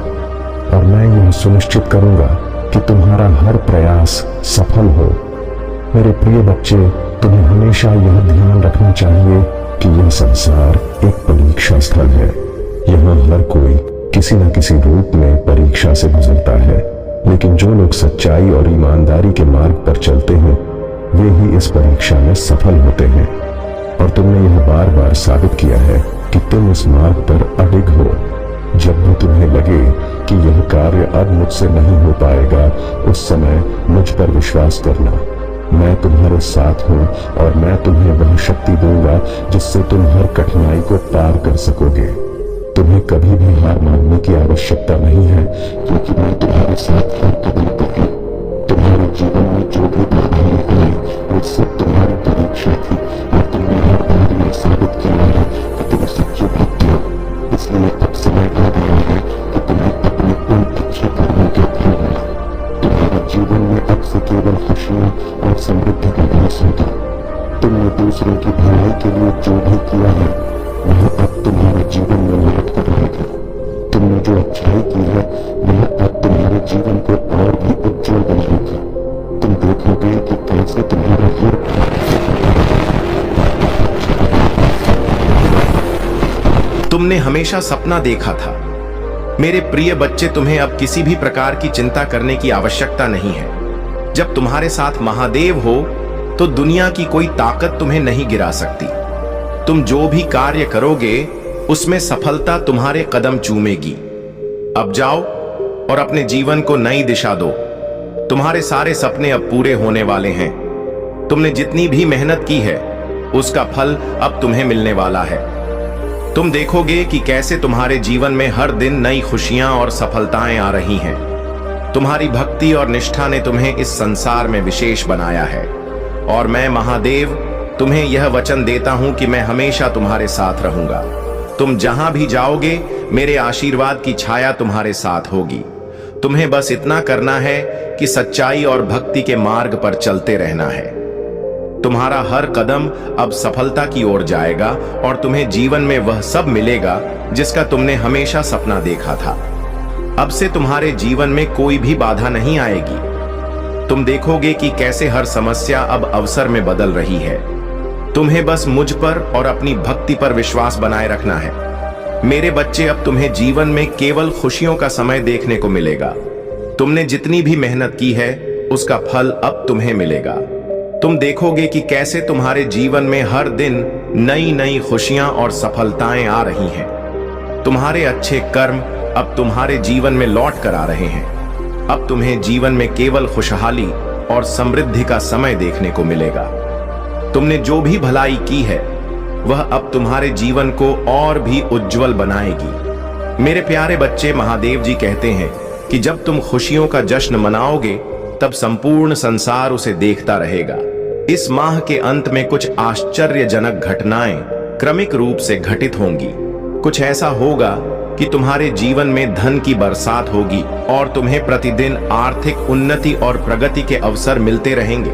Speaker 3: और मैं यह सुनिश्चित करूंगा कि तुम्हारा हर प्रयास सफल हो। मेरे प्रिय बच्चे, तुम्हें हमेशा यह ध्यान रखना चाहिए कि यह संसार एक परीक्षा स्थल है। यहाँ हर कोई किसी न किसी रूप में परीक्षा से गुजरता है, लेकिन जो लोग सच्चाई और ईमानदारी के मार्ग पर चलते हैं वे ही इस परीक्षा में सफल होते हैं। और तुमने यह बार बार साबित किया है कि तुम इस मार्ग पर अडिग हो। जब भी तुम्हें लगे कि यह कार्य अब मुझसे नहीं हो पाएगा उस समय मुझ पर विश्वास करना। मैं तुम्हारे साथ हूं और मैं तुम्हें वह शक्ति दूंगा जिससे तुम हर कठिनाई को पार कर सकोगे। तुम्हें कभी भी हार मानने की आवश्यकता नहीं है, क्योंकि मैं तुम्हारे साथ हर कदम पर हूं। तुम्हारे जीवन में जो भी बाधाएं आई वो सब तुम्हारी परीक्षा थी और तुमने हर बार यह साबित किया है कि तुम सच्चे भक्त हो। इसलिए अब समय आ गया है कि तुम्हें अपने उन अच्छे कर्मों के फल मिले। तुम्हारे जीवन में अब से केवल खुशियां और समृद्धि का वास होगा। तुमने दूसरों की भलाई के लिए जो भी किया है वह अब तुम्हारे जीवन में लौट कर रहेगा। तुमने जो अच्छाई की है वह अब तुम्हारे जीवन को और भी उज्जवल बनाएगी। तुम देखोगे कि कैसे तुम्हारा हर
Speaker 1: तुमने हमेशा सपना देखा था। मेरे प्रिय बच्चे, तुम्हें अब किसी भी प्रकार की चिंता करने की आवश्यकता नहीं है। जब तुम्हारे साथ महादेव हो तो दुनिया की कोई ताकत तुम्हें नहीं गिरा सकती। तुम जो भी कार्य करोगे उसमें सफलता तुम्हारे कदम चूमेगी। अब जाओ और अपने जीवन को नई दिशा दो। तुम्हारे सारे सपने अब पूरे होने वाले हैं। तुमने जितनी भी मेहनत की है उसका फल अब तुम्हें मिलने वाला है। तुम देखोगे कि कैसे तुम्हारे जीवन में हर दिन नई खुशियां और सफलताएं आ रही हैं। तुम्हारी भक्ति और निष्ठा ने तुम्हें इस संसार में विशेष बनाया है और मैं महादेव तुम्हें यह वचन देता हूं कि मैं हमेशा तुम्हारे साथ रहूंगा। तुम जहां भी जाओगे मेरे आशीर्वाद की छाया तुम्हारे साथ होगी। तुम्हें बस इतना करना है कि सच्चाई और भक्ति के मार्ग पर चलते रहना है। तुम्हारा हर कदम अब सफलता की ओर जाएगा और तुम्हें जीवन में वह सब मिलेगा जिसका तुमने हमेशा सपना देखा था। अब से तुम्हारे जीवन में कोई भी बाधा नहीं आएगी। तुम देखोगे कि कैसे हर समस्या अब अवसर में बदल रही है। तुम्हें बस मुझ पर और अपनी भक्ति पर विश्वास बनाए रखना है। मेरे बच्चे, अब तुम्हें जीवन में केवल खुशियों का समय देखने को मिलेगा। तुमने जितनी भी मेहनत की है उसका फल अब तुम्हें मिलेगा। तुम देखोगे कि कैसे तुम्हारे जीवन में हर दिन नई नई खुशियां और सफलताएं आ रही हैं। तुम्हारे अच्छे कर्म अब तुम्हारे जीवन में लौट कर आ रहे हैं। अब तुम्हें जीवन में केवल खुशहाली और समृद्धि का समय देखने को मिलेगा। तुमने जो भी भलाई की है वह अब तुम्हारे जीवन को और भी उज्जवल बनाएगी। मेरे प्यारे बच्चे, महादेव जी कहते हैं कि जब तुम खुशियों का जश्न मनाओगे तब संपूर्ण संसार उसे देखता रहेगा। इस माह के अंत में कुछ आश्चर्यजनक घटनाएं क्रमिक रूप से घटित होंगी। कुछ ऐसा होगा कि तुम्हारे जीवन में धन की बरसात होगी और तुम्हें प्रतिदिन आर्थिक उन्नति और प्रगति के अवसर मिलते रहेंगे।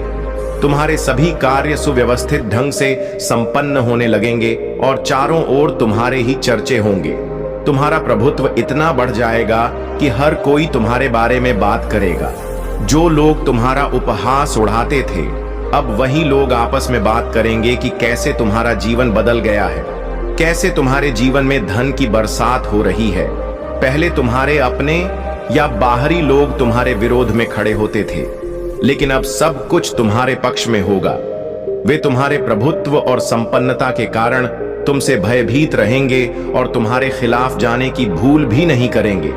Speaker 1: तुम्हारे सभी कार्य सुव्यवस्थित ढंग से संपन्न होने लगेंगे और चारों ओर तुम्हारे ही चर्चे होंगे। तुम्हारा प्रभुत्व इतना बढ़ जाएगा कि हर कोई तुम्हारे बारे में बात करेगा। जो लोग तुम्हारा उपहास उड़ाते थे अब वही लोग आपस में बात करेंगे कि कैसे तुम्हारा जीवन बदल गया है, कैसे तुम्हारे जीवन में धन की बरसात हो रही है। पहले तुम्हारे अपने या बाहरी लोग तुम्हारे विरोध में खड़े होते थे, लेकिन अब सब कुछ तुम्हारे पक्ष में होगा। वे तुम्हारे प्रभुत्व और संपन्नता के कारण तुमसे भयभीत रहेंगे और तुम्हारे खिलाफ जाने की भूल भी नहीं करेंगे।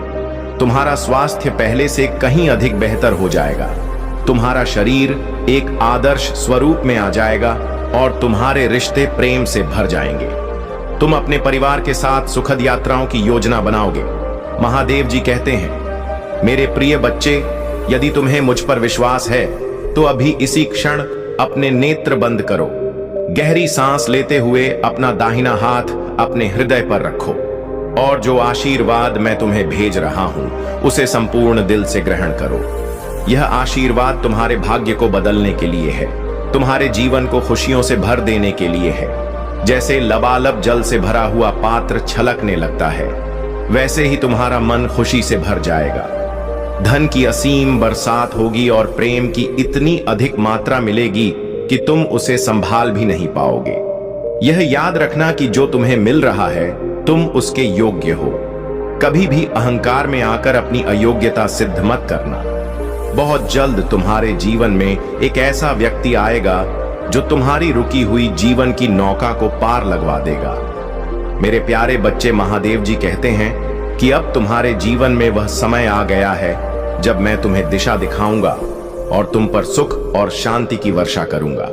Speaker 1: तुम्हारा स्वास्थ्य पहले से कहीं अधिक बेहतर हो जाएगा। तुम्हारा शरीर एक आदर्श स्वरूप में आ जाएगा और तुम्हारे रिश्ते प्रेम से भर जाएंगे। तुम अपने परिवार के साथ सुखद यात्राओं की योजना बनाओगे। महादेव जी कहते हैं, मेरे प्रिय बच्चे, यदि तुम्हें मुझ पर विश्वास है तो अभी इसी क्षण अपने नेत्र बंद करो। गहरी सांस लेते हुए अपना दाहिना हाथ अपने हृदय पर रखो और जो आशीर्वाद मैं तुम्हें भेज रहा हूं उसे संपूर्ण दिल से ग्रहण करो। यह आशीर्वाद तुम्हारे भाग्य को बदलने के लिए है, तुम्हारे जीवन को खुशियों से भर देने के लिए है। जैसे लबालब जल से भरा हुआ पात्र छलकने लगता है, वैसे ही तुम्हारा मन खुशी से भर जाएगा। धन की असीम बरसात होगी और प्रेम की इतनी अधिक मात्रा मिलेगी कि तुम उसे संभाल भी नहीं पाओगे। यह याद रखना कि जो तुम्हें मिल रहा है तुम उसके योग्य हो। कभी भी अहंकार में आकर अपनी अयोग्यता सिद्ध मत करना। बहुत जल्द तुम्हारे जीवन में एक ऐसा व्यक्ति आएगा जो तुम्हारी रुकी हुई जीवन की नौका को पार लगवा देगा। मेरे प्यारे बच्चे, महादेव जी कहते हैं कि अब तुम्हारे जीवन में वह समय आ गया है जब मैं तुम्हें दिशा दिखाऊंगा और तुम पर सुख और शांति की वर्षा करूंगा।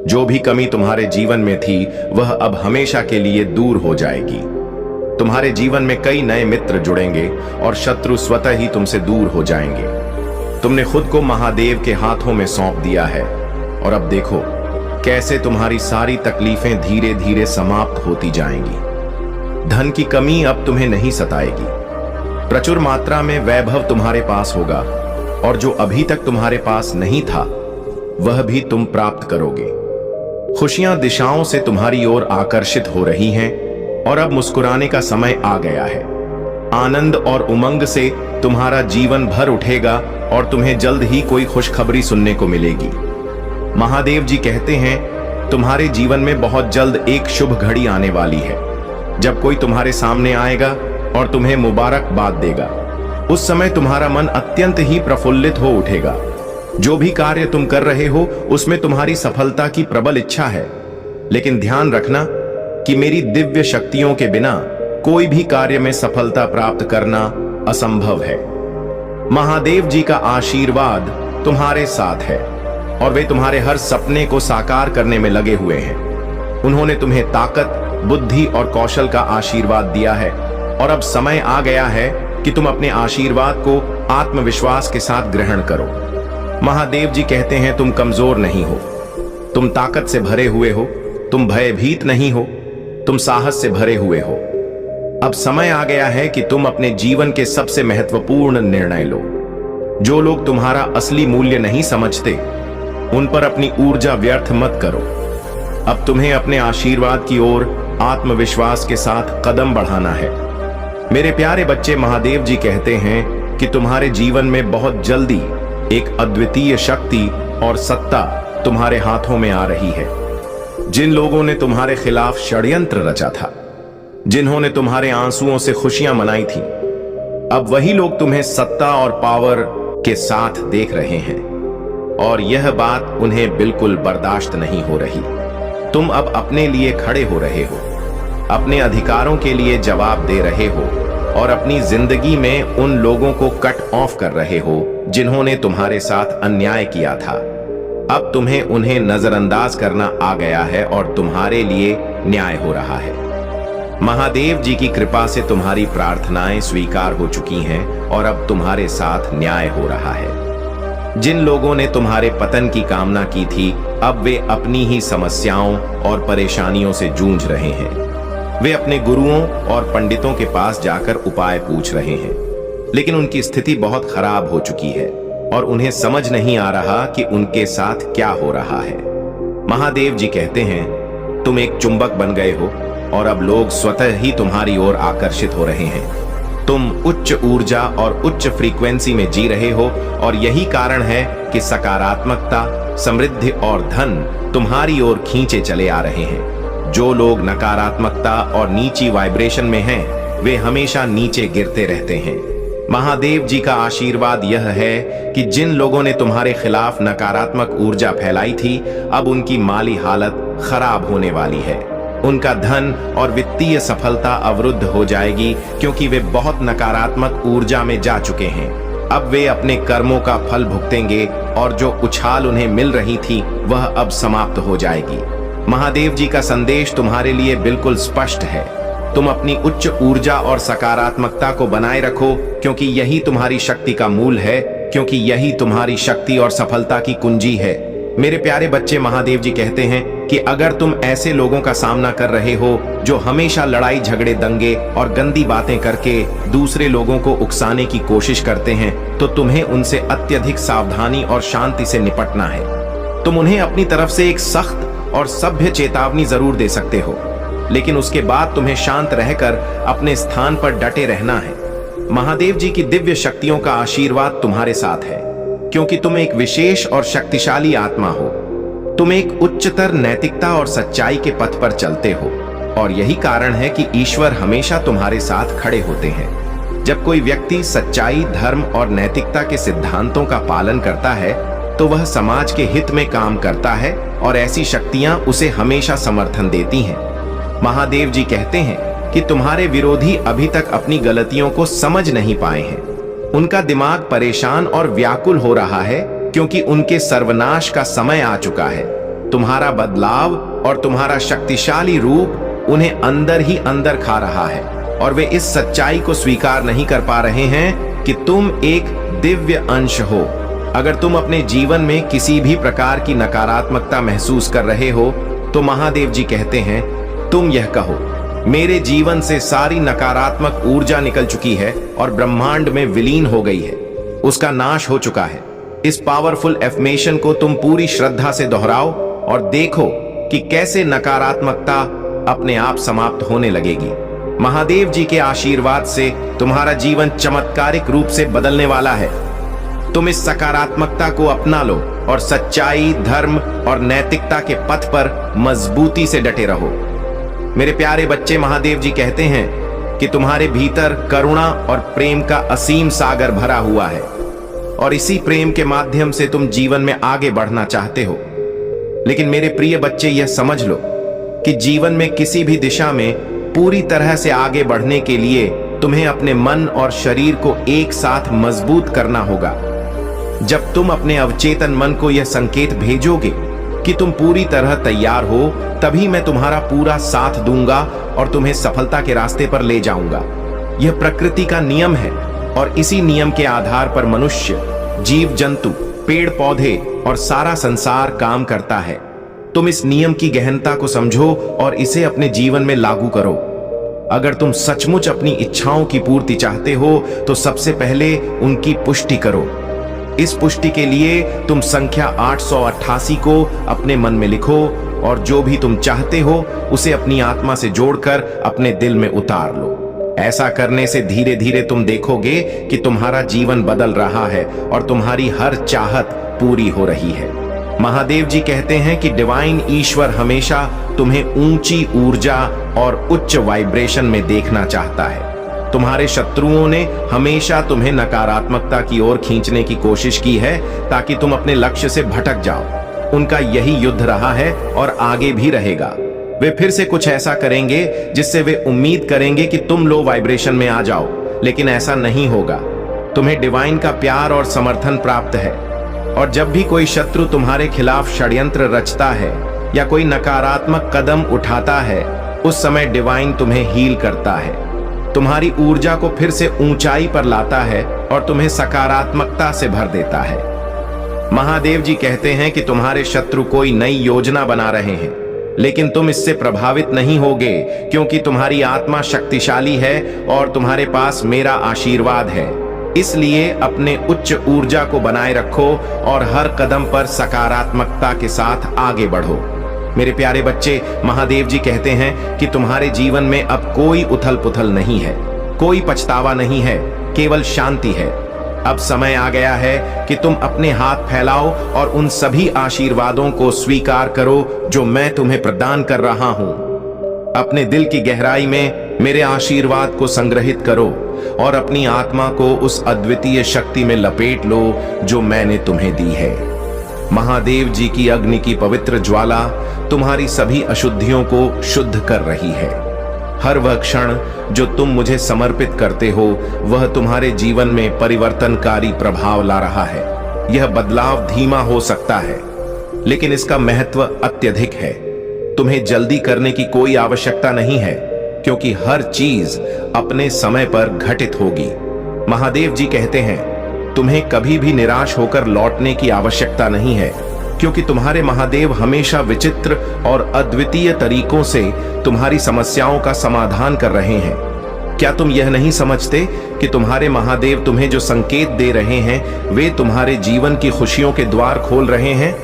Speaker 1: जो भी कमी तुम्हारे जीवन में थी वह अब हमेशा के लिए दूर हो जाएगी। तुम्हारे जीवन में कई नए मित्र जुड़ेंगे और शत्रु स्वतः ही तुमसे दूर हो जाएंगे। तुमने खुद को महादेव के हाथों में सौंप दिया है और अब देखो कैसे तुम्हारी सारी तकलीफें धीरे धीरे समाप्त होती जाएंगी। धन की कमी अब तुम्हें नहीं सताएगी। प्रचुर मात्रा में वैभव तुम्हारे पास होगा और जो अभी तक तुम्हारे पास नहीं था वह भी तुम प्राप्त करोगे। खुशियां दिशाओं से तुम्हारी ओर आकर्षित हो रही हैं और अब मुस्कुराने का समय आ गया है। आनंद और उमंग से तुम्हारा जीवन भर उठेगा और तुम्हें जल्द ही कोई खुशखबरी सुनने को मिलेगी। महादेव जी कहते हैं, तुम्हारे जीवन में बहुत जल्द एक शुभ घड़ी आने वाली है जब कोई तुम्हारे सामने आएगा और तुम्हें मुबारकबाद देगा। उस समय तुम्हारा मन अत्यंत ही प्रफुल्लित हो उठेगा। जो भी कार्य तुम कर रहे हो उसमें तुम्हारी सफलता की प्रबल इच्छा है, लेकिन ध्यान रखना कि मेरी दिव्य शक्तियों के बिना कोई भी कार्य में सफलता प्राप्त करना असंभव है। महादेव जी का आशीर्वाद तुम्हारे साथ है और वे तुम्हारे हर सपने को साकार करने में लगे हुए हैं। उन्होंने तुम्हें ताकत, बुद्धि और कौशल का आशीर्वाद दिया है और अब समय आ गया है कि तुम अपने आशीर्वाद को आत्मविश्वास के साथ ग्रहण करो। महादेव जी कहते हैं, तुम कमजोर नहीं हो, तुम ताकत से भरे हुए हो, तुम भयभीत नहीं हो, तुम साहस से भरे हुए हो। अब समय आ गया है कि तुम अपने जीवन के सबसे महत्वपूर्ण निर्णय लो। जो लोग तुम्हारा असली मूल्य नहीं समझते उन पर अपनी ऊर्जा व्यर्थ मत करो। अब तुम्हें अपने आशीर्वाद की ओर आत्मविश्वास के साथ कदम बढ़ाना है। मेरे प्यारे बच्चे, महादेव जी कहते हैं कि तुम्हारे जीवन में बहुत जल्दी एक अद्वितीय शक्ति और सत्ता तुम्हारे हाथों में आ रही है। जिन लोगों ने तुम्हारे खिलाफ षड्यंत्र रचा था, जिन्होंने तुम्हारे आंसुओं से खुशियां मनाई थी, अब वही लोग तुम्हें सत्ता और पावर के साथ देख रहे हैं और यह बात उन्हें बिल्कुल बर्दाश्त नहीं हो रही। तुम अब अपने लिए खड़े हो रहे हो, अपने अधिकारों के लिए जवाब दे रहे हो और अपनी जिंदगी में उन लोगों को कट ऑफ कर रहे हो जिन्होंने तुम्हारे साथ अन्याय किया था। अब तुम्हें उन्हें नजरअंदाज करना आ गया है और तुम्हारे लिए न्याय हो रहा है। महादेव जी की कृपा से तुम्हारी प्रार्थनाएं स्वीकार हो चुकी हैं और अब तुम्हारे साथ न्याय हो रहा है। जिन लोगों ने तुम्हारे पतन की कामना की थी, अब वे अपनी ही समस्याओं और परेशानियों से जूझ रहे हैं। वे अपने गुरुओं और पंडितों के पास जाकर उपाय पूछ रहे हैं, लेकिन उनकी स्थिति बहुत खराब हो चुकी है और उन्हें समझ नहीं आ रहा कि उनके साथ क्या हो रहा है। महादेव जी कहते हैं, तुम एक चुंबक बन गए हो और अब लोग स्वतः ही तुम्हारी ओर आकर्षित हो रहे हैं। तुम उच्च ऊर्जा और उच्च फ्रीक्वेंसी में जी रहे हो और यही कारण है कि सकारात्मकता, समृद्धि और धन तुम्हारी ओर खींचे चले आ रहे हैं। जो लोग नकारात्मकता और नीची वाइब्रेशन में हैं, वे हमेशा नीचे गिरते रहते हैं। महादेव जी का आशीर्वाद यह है कि जिन लोगों ने तुम्हारे खिलाफ नकारात्मक ऊर्जा फैलाई थी, अब उनकी माली हालत खराब होने वाली है। उनका धन और वित्तीय सफलता अवरुद्ध हो जाएगी, क्योंकि वे बहुत नकारात्मक ऊर्जा में जा चुके हैं। अब वे अपने कर्मों का फल भुगतेंगे और जो उछाल उन्हें मिल रही थी वह अब समाप्त हो जाएगी। महादेव जी का संदेश तुम्हारे लिए बिल्कुल स्पष्ट है। तुम अपनी उच्च ऊर्जा और सकारात्मकता को बनाए रखो, क्योंकि यही तुम्हारी शक्ति का मूल है, क्योंकि यही तुम्हारी शक्ति और सफलता की कुंजी है। मेरे प्यारे बच्चे, महादेव जी कहते हैं कि अगर तुम ऐसे लोगों का सामना कर रहे हो जो हमेशा लड़ाई झगड़े, दंगे और गंदी बातें करके दूसरे लोगों को उकसाने की कोशिश करते हैं, तो तुम्हें उनसे अत्यधिक सावधानी और शांति से निपटना है। तुम उन्हें अपनी तरफ से एक सख्त और सभ्य चेतावनी जरूर दे सकते हो, लेकिन उसके बाद तुम्हें शांत रहकर अपने स्थान पर डटे रहना है। महादेव जी की दिव्य शक्तियों का आशीर्वाद तुम्हारे साथ है, क्योंकि तुम एक विशेष और शक्तिशाली आत्मा हो। तुम एक उच्चतर नैतिकता और सच्चाई के पथ पर चलते हो, और यही कारण है कि ईश्वर हमेशा तुम्हारे साथ खड़े होते हैं। जब कोई व्यक्ति सच्चाई, धर्म और नैतिकता के सिद्धांतों का पालन करता है, तो वह समाज के हित में काम करता है और ऐसी शक्तियां उसे हमेशा समर्थन देती हैं। महादेव जी कहते हैं कि तुम्हारे विरोधी अभी तक अपनी गलतियों को समझ नहीं पाए हैं। उनका दिमाग परेशान और व्याकुल हो रहा है, क्योंकि उनके सर्वनाश का समय आ चुका है। तुम्हारा बदलाव और तुम्हारा शक्तिशाली रूप उन्हें अंदर ही अंदर खा रहा है, और वे इस सच्चाई को स्वीकार नहीं कर पा रहे हैं कि तुम एक दिव्य अंश हो। अगर तुम अपने जीवन में किसी भी प्रकार की नकारात्मकता महसूस कर रहे हो, तो महादेव जी कहते हैं तुम यह कहो, मेरे जीवन से सारी नकारात्मक ऊर्जा निकल चुकी है और ब्रह्मांड में विलीन हो गई है, उसका नाश हो चुका है। इस पावरफुल एफर्मेशन को तुम पूरी श्रद्धा से दोहराओ और देखो कि कैसे नकारात्मकता अपने आप समाप्त होने लगेगी। महादेव जी के आशीर्वाद से तुम्हारा जीवन चमत्कारिक रूप से बदलने वाला है। तुम इस सकारात्मकता को अपना लो और सच्चाई, धर्म और नैतिकता के पथ पर मजबूती से डटे रहो। मेरे प्यारे बच्चे, महादेव जी कहते हैं कि तुम्हारे भीतर करुणा और प्रेम का असीम सागर भरा हुआ है, और इसी प्रेम के माध्यम से तुम जीवन में आगे बढ़ना चाहते हो। लेकिन मेरे प्रिय बच्चे, यह समझ लो कि जीवन में किसी भी दिशा में पूरी तरह से आगे बढ़ने के लिए तुम्हें अपने मन और शरीर को एक साथ मजबूत करना होगा। जब तुम अपने अवचेतन मन को यह संकेत भेजोगे कि तुम पूरी तरह तैयार हो, तभी मैं तुम्हारा पूरा साथ दूंगा और तुम्हें सफलता के रास्ते पर ले जाऊंगा। यह प्रकृति का नियम है, और इसी नियम के आधार पर मनुष्य, जीव जंतु, पेड़ पौधे और सारा संसार काम करता है। तुम इस नियम की गहनता को समझो और इसे अपने जीवन में लागू करो। अगर तुम सचमुच अपनी इच्छाओं की पूर्ति चाहते हो, तो सबसे पहले उनकी पुष्टि करो। इस पुष्टि के लिए तुम संख्या 888 को अपने मन में लिखो, और जो भी तुम चाहते हो उसे अपनी आत्मा से जोड़कर अपने दिल में उतार लो। ऐसा करने से धीरे धीरे तुम देखोगे कि तुम्हारा जीवन बदल रहा है और तुम्हारी हर चाहत पूरी हो रही है। महादेव जी कहते हैं कि डिवाइन ईश्वर हमेशा तुम्हें ऊंची ऊर्जा और उच्च वाइब्रेशन में देखना चाहता है। तुम्हारे शत्रुओं ने हमेशा तुम्हें नकारात्मकता की ओर खींचने की कोशिश की है, ताकि तुम अपने लक्ष्य से भटक जाओ। उनका यही युद्ध रहा है और आगे भी रहेगा। वे फिर से कुछ ऐसा करेंगे जिससे वे उम्मीद करेंगे कि तुम लो वाइब्रेशन में आ जाओ, लेकिन ऐसा नहीं होगा। तुम्हें डिवाइन का प्यार और समर्थन प्राप्त है, और जब भी कोई शत्रु तुम्हारे खिलाफ षड्यंत्र रचता है या कोई नकारात्मक कदम उठाता है, उस समय डिवाइन तुम्हें हील करता है, तुम्हारी ऊर्जा को फिर से ऊंचाई पर लाता है और तुम्हें सकारात्मकता से भर देता है। महादेव जी कहते हैं कि तुम्हारे शत्रु कोई नई योजना बना रहे हैं, लेकिन तुम इससे प्रभावित नहीं होगे, क्योंकि तुम्हारी आत्मा शक्तिशाली है और तुम्हारे पास मेरा आशीर्वाद है। इसलिए अपने उच्च ऊर्जा को बनाए रखो और हर कदम पर सकारात्मकता के साथ आगे बढ़ो। मेरे प्यारे बच्चे, महादेव जी कहते हैं कि तुम्हारे जीवन में अब कोई उथल पुथल नहीं है, कोई पछतावा नहीं है, केवल शांति है। अब समय आ गया है कि तुम अपने हाथ फैलाओ और उन सभी आशीर्वादों को स्वीकार करो जो मैं तुम्हें प्रदान कर रहा हूं। अपने दिल की गहराई में मेरे आशीर्वाद को संग्रहित करो और अपनी आत्मा को उस अद्वितीय शक्ति में लपेट लो जो मैंने तुम्हें दी है। महादेव जी की अग्नि की पवित्र ज्वाला तुम्हारी सभी अशुद्धियों को शुद्ध कर रही है। हर वह क्षण जो तुम मुझे समर्पित करते हो वह तुम्हारे जीवन में परिवर्तनकारी प्रभाव ला रहा है। यह बदलाव धीमा हो सकता है, लेकिन इसका महत्व अत्यधिक है। तुम्हें जल्दी करने की कोई आवश्यकता नहीं है, क्योंकि हर चीज अपने समय पर घटित होगी। महादेव जी कहते हैं, तुम्हें कभी भी निराश होकर लौटने की आवश्यकता नहीं है, क्योंकि तुम्हारे महादेव हमेशा विचित्र और अद्वितीय तरीकों से तुम्हारी समस्याओं का समाधान कर रहे हैं। क्या तुम यह नहीं समझते कि तुम्हारे महादेव तुम्हें जो संकेत दे रहे हैं वे तुम्हारे जीवन की खुशियों के द्वार खोल रहे हैं?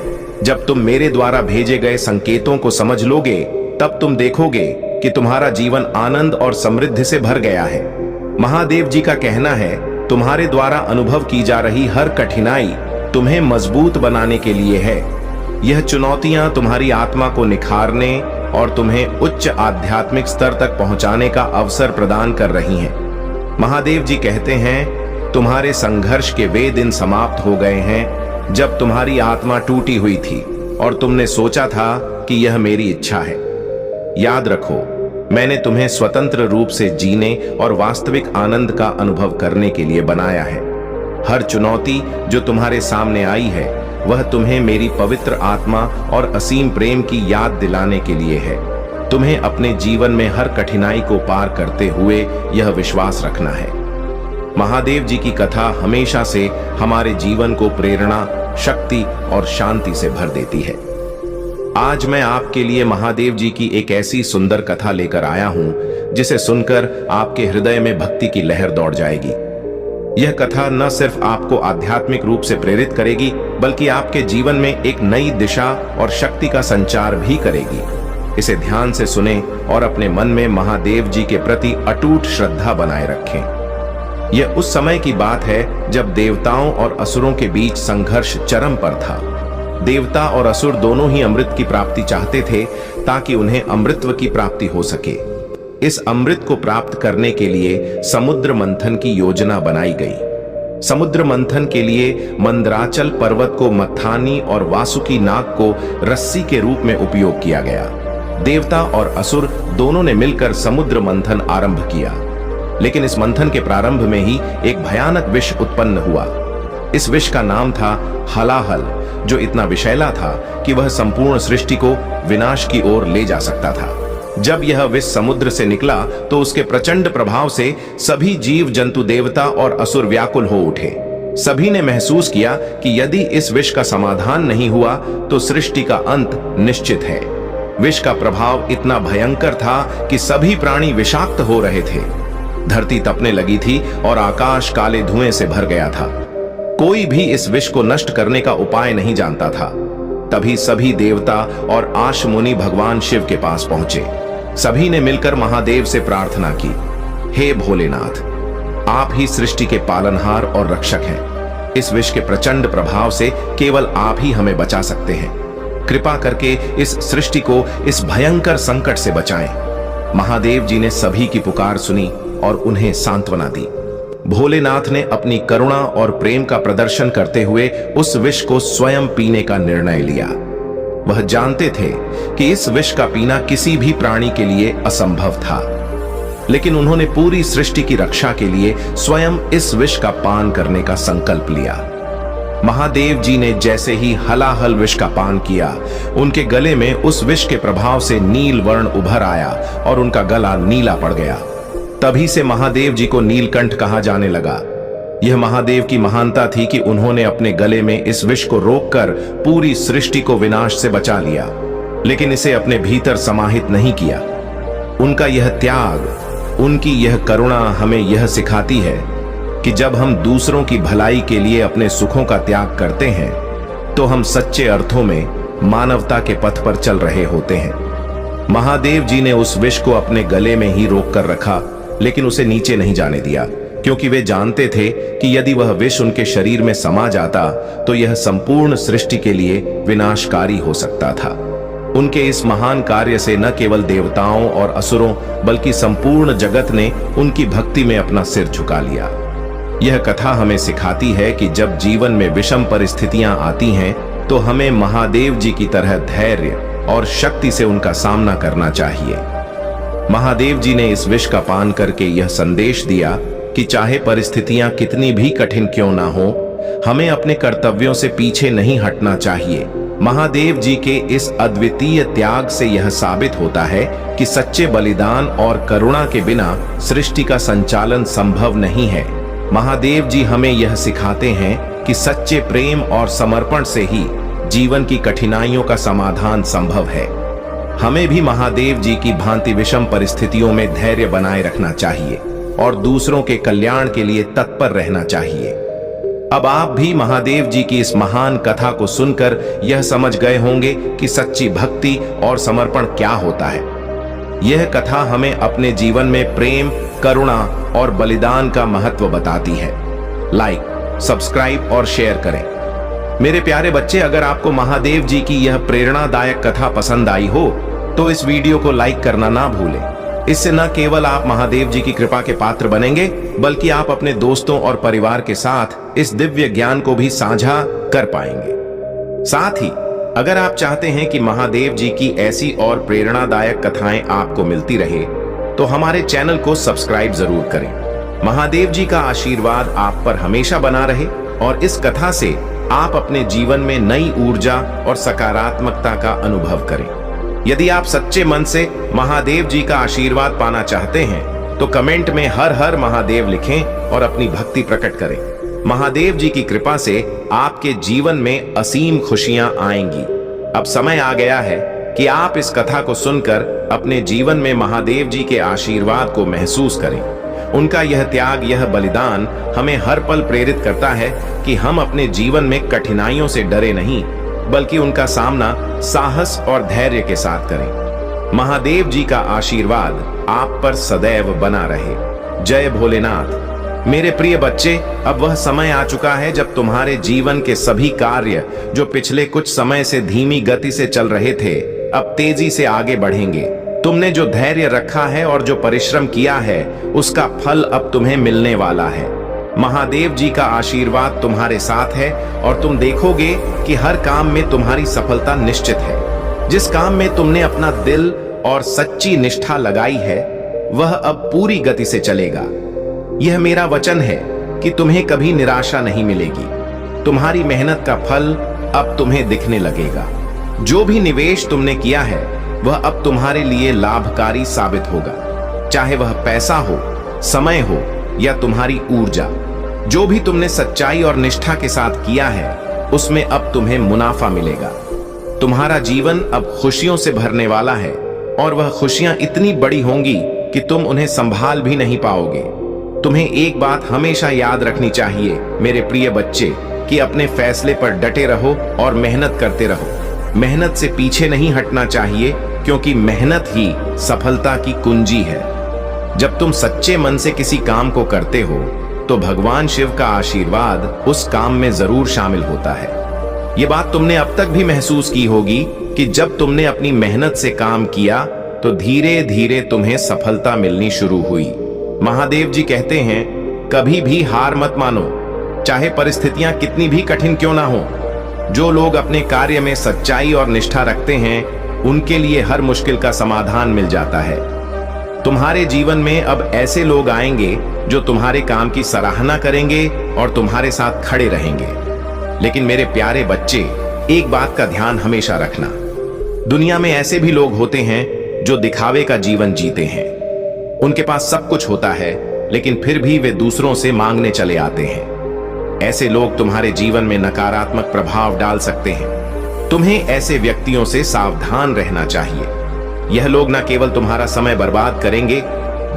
Speaker 1: जब तुम मेरे द्वारा भेजे गए संकेतों को समझ लोगे, तब तुम देखोगे कि तुम्हारा जीवन आनंद और समृद्धि से भर गया है। महादेव जी का कहना है, तुम्हारे द्वारा अनुभव की जा रही हर कठिनाई तुम्हें मजबूत बनाने के लिए है। यह चुनौतियां तुम्हारी आत्मा को निखारने और तुम्हें उच्च आध्यात्मिक स्तर तक पहुंचाने का अवसर प्रदान कर रही हैं। महादेव जी कहते हैं, तुम्हारे संघर्ष के वे दिन समाप्त हो गए हैं जब तुम्हारी आत्मा टूटी हुई थी और तुमने सोचा था कि यह मेरी इच्छा है। याद रखो, मैंने तुम्हें स्वतंत्र रूप से जीने और वास्तविक आनंद का अनुभव करने के लिए बनाया है। हर चुनौती जो तुम्हारे सामने आई है वह तुम्हें मेरी पवित्र आत्मा और असीम प्रेम की याद दिलाने के लिए है। तुम्हें अपने जीवन में हर कठिनाई को पार करते हुए यह विश्वास रखना है। महादेव जी की कथा हमेशा से हमारे जीवन को प्रेरणा, शक्ति और शांति से भर देती है। आज मैं आपके लिए महादेव जी की एक ऐसी सुंदर कथा लेकर आया हूं जिसे सुनकर आपके हृदय में भक्ति की लहर दौड़ जाएगी। यह कथा न सिर्फ आपको आध्यात्मिक रूप से प्रेरित करेगी, बल्कि आपके जीवन में एक नई दिशा और शक्ति का संचार भी करेगी। इसे ध्यान से सुने और अपने मन में महादेव जी के प्रति अटूट श्रद्धा बनाए रखें। यह उस समय की बात है जब देवताओं और असुरों के बीच संघर्ष चरम पर था। देवता और असुर दोनों ही अमृत की प्राप्ति चाहते थे ताकि उन्हें अमृतत्व की प्राप्ति हो सके। इस अमृत को प्राप्त करने के लिए समुद्र मंथन की योजना बनाई गई। समुद्र मंथन के लिए मंदराचल पर्वत को मथानी और वासुकी नाग को रस्सी के रूप में उपयोग किया गया। देवता और असुर दोनों ने मिलकर समुद्र मंथन आरंभ किया, लेकिन इस मंथन के प्रारंभ में ही एक भयानक विष उत्पन्न हुआ। इस विष का नाम था हलाहल, जो इतना विषैला था कि वह संपूर्ण सृष्टि को विनाश की ओर ले जा सकता था। जब यह विष समुद्र से निकला तो उसके प्रचंड प्रभाव से सभी जीव जंतु, देवता और असुर व्याकुल हो उठे। सभी ने महसूस किया कि यदि इस विष का समाधान नहीं हुआ तो सृष्टि का अंत निश्चित है। विष का प्रभाव इतना भयंकर था कि सभी प्राणी विषाक्त हो रहे थे। धरती तपने लगी थी और आकाश काले धुएं से भर गया था। कोई भी इस विष को नष्ट करने का उपाय नहीं जानता था। तभी सभी देवता और आश मुनि भगवान शिव के पास पहुंचे। सभी ने मिलकर महादेव से प्रार्थना की, हे भोलेनाथ, आप ही सृष्टि के पालनहार और रक्षक हैं। इस विष के प्रचंड प्रभाव से केवल आप ही हमें बचा सकते हैं। कृपा करके इस सृष्टि को इस भयंकर संकट से बचाएं। महादेव जी ने सभी की पुकार सुनी और उन्हें सांत्वना दी। भोलेनाथ ने अपनी करुणा और प्रेम का प्रदर्शन करते हुए उस विष को स्वयं पीने का निर्णय लिया। वह जानते थे कि इस विष का पीना किसी भी प्राणी के लिए असंभव था, लेकिन उन्होंने पूरी सृष्टि की रक्षा के लिए स्वयं इस विष का पान करने का संकल्प लिया। महादेव जी ने जैसे ही हलाहल विष का पान किया, उनके गले में उस विष के प्रभाव से नील वर्ण उभर आया और उनका गला नीला पड़ गया। तभी से महादेव जी को नीलकंठ कहा जाने लगा। यह महादेव की महानता थी कि उन्होंने अपने गले में इस विष को रोककर पूरी सृष्टि को विनाश से बचा लिया, लेकिन इसे अपने भीतर समाहित नहीं किया। उनका यह त्याग, उनकी यह करुणा हमें यह सिखाती है कि जब हम दूसरों की भलाई के लिए अपने सुखों का त्याग करते हैं तो हम सच्चे अर्थों में मानवता के पथ पर चल रहे होते हैं। महादेव जी ने उस विष को अपने गले में ही रोक कर रखा, लेकिन उसे नीचे नहीं जाने दिया, क्योंकि वे जानते थे कि यदि वह विष उनके शरीर में समा जाता तो यह संपूर्ण सृष्टि के लिए विनाशकारी हो सकता था। उनके इस महान कार्य से न केवल देवताओं और असुरों बल्कि संपूर्ण जगत ने उनकी भक्ति में अपना सिर झुका लिया। यह कथा हमें सिखाती है कि जब जीवन में विषम परिस्थितियां आती हैं तो हमें महादेव जी की तरह धैर्य और शक्ति से उनका सामना करना चाहिए। महादेव जी ने इस विष का पान करके यह संदेश दिया कि चाहे परिस्थितियां कितनी भी कठिन क्यों ना हो, हमें अपने कर्तव्यों से पीछे नहीं हटना चाहिए। महादेव जी के इस अद्वितीय त्याग से यह साबित होता है कि सच्चे बलिदान और करुणा के बिना सृष्टि का संचालन संभव नहीं है। महादेव जी हमें यह सिखाते हैं कि सच्चे प्रेम और समर्पण से ही जीवन की कठिनाइयों का समाधान संभव है। हमें भी महादेव जी की भांति विषम परिस्थितियों में धैर्य बनाए रखना चाहिए और दूसरों के कल्याण के लिए तत्पर रहना चाहिए। अब आप भी महादेव जी की इस महान कथा को सुनकर यह समझ गए होंगे कि सच्ची भक्ति और समर्पण क्या होता है। यह कथा हमें अपने जीवन में प्रेम, करुणा और बलिदान का महत्व बताती है। लाइक, सब्सक्राइब और शेयर करें। मेरे प्यारे बच्चे, अगर आपको महादेव जी की यह प्रेरणादायक कथा पसंद आई हो तो इस वीडियो को लाइक करना ना भूलें। इससे न केवल आप महादेव जी की कृपा के पात्र बनेंगे बल्कि आप अपने दोस्तों और परिवार के साथ इस दिव्य ज्ञान को भी साझा कर पाएंगे। साथ ही अगर आप चाहते हैं कि महादेव जी की ऐसी और प्रेरणादायक कथाएं आपको मिलती रहे तो हमारे चैनल को सब्सक्राइब जरूर करें। महादेव जी का आशीर्वाद आप पर हमेशा बना रहे और इस कथा से आप अपने जीवन में नई ऊर्जा और सकारात्मकता का अनुभव करें। यदि आप सच्चे मन से महादेव जी का आशीर्वाद पाना चाहते हैं तो कमेंट में हर हर महादेव लिखें और अपनी भक्ति प्रकट करें। महादेव जी की कृपा से आपके जीवन में असीम खुशियां आएंगी। अब समय आ गया है कि आप इस कथा को सुनकर अपने जीवन में महादेव जी के आशीर्वाद को महसूस करें। उनका यह त्याग, यह बलिदान हमें हर पल प्रेरित करता है कि हम अपने जीवन में कठिनाइयों से डरे नहीं बल्कि उनका सामना साहस और धैर्य के साथ करें। महादेव जी का आशीर्वाद आप पर सदैव बना रहे। जय भोलेनाथ। मेरे प्रिय बच्चे, अब वह समय आ चुका है जब तुम्हारे जीवन के सभी कार्य जो पिछले कुछ समय से धीमी गति से चल रहे थे अब तेजी से आगे बढ़ेंगे। तुमने जो धैर्य रखा है और जो परिश्रम किया है उसका फल अब तुम्हें मिलने वाला है। महादेव जी का आशीर्वाद तुम्हारे साथ है और तुम देखोगे कि हर काम में तुम्हारी सफलता निश्चित है। जिस काम में तुमने अपना दिल और सच्ची निष्ठा लगाई है वह अब पूरी गति से चलेगा। यह मेरा वचन है कि तुम्हें कभी निराशा नहीं मिलेगी। तुम्हारी मेहनत का फल अब तुम्हें दिखने लगेगा। जो भी निवेश तुमने किया है वह अब तुम्हारे लिए लाभकारी साबित होगा, चाहे वह पैसा हो, समय हो या तुम्हारी ऊर्जा। जो भी तुमने सच्चाई और निष्ठा के साथ किया है उसमें अब तुम्हें मुनाफा मिलेगा। तुम्हारा जीवन अब खुशियों से भरने वाला है और वह खुशियां इतनी बड़ी होंगी कि तुम उन्हें संभाल भी नहीं पाओगे। तुम्हें एक बात हमेशा याद रखनी चाहिए मेरे प्रिय बच्चे, कि अपने फैसले पर डटे रहो और मेहनत करते रहो। मेहनत से पीछे नहीं हटना चाहिए क्योंकि मेहनत ही सफलता की कुंजी है। जब तुम सच्चे मन से किसी काम को करते हो तो भगवान शिव का आशीर्वाद उस काम में जरूर शामिल होता है। ये बात तुमने अब तक भी महसूस की होगी कि जब तुमने अपनी मेहनत से काम किया तो धीरे धीरे तुम्हें सफलता मिलनी शुरू हुई। महादेव जी कहते हैं, कभी भी हार मत मानो, चाहे परिस्थितियां कितनी भी कठिन क्यों ना हो। जो लोग अपने कार्य में सच्चाई और निष्ठा रखते हैं उनके लिए हर मुश्किल का समाधान मिल जाता है। तुम्हारे जीवन में अब ऐसे लोग आएंगे जो तुम्हारे काम की सराहना करेंगे और तुम्हारे साथ खड़े रहेंगे। लेकिन मेरे प्यारे बच्चे, एक बात का ध्यान हमेशा रखना, दुनिया में ऐसे भी लोग होते हैं जो दिखावे का जीवन जीते हैं। उनके पास सब कुछ होता है लेकिन फिर भी वे दूसरों से मांगने चले आते हैं। ऐसे लोग तुम्हारे जीवन में नकारात्मक प्रभाव डाल सकते हैं। तुम्हें ऐसे व्यक्तियों से सावधान रहना चाहिए। यह लोग न केवल तुम्हारा समय बर्बाद करेंगे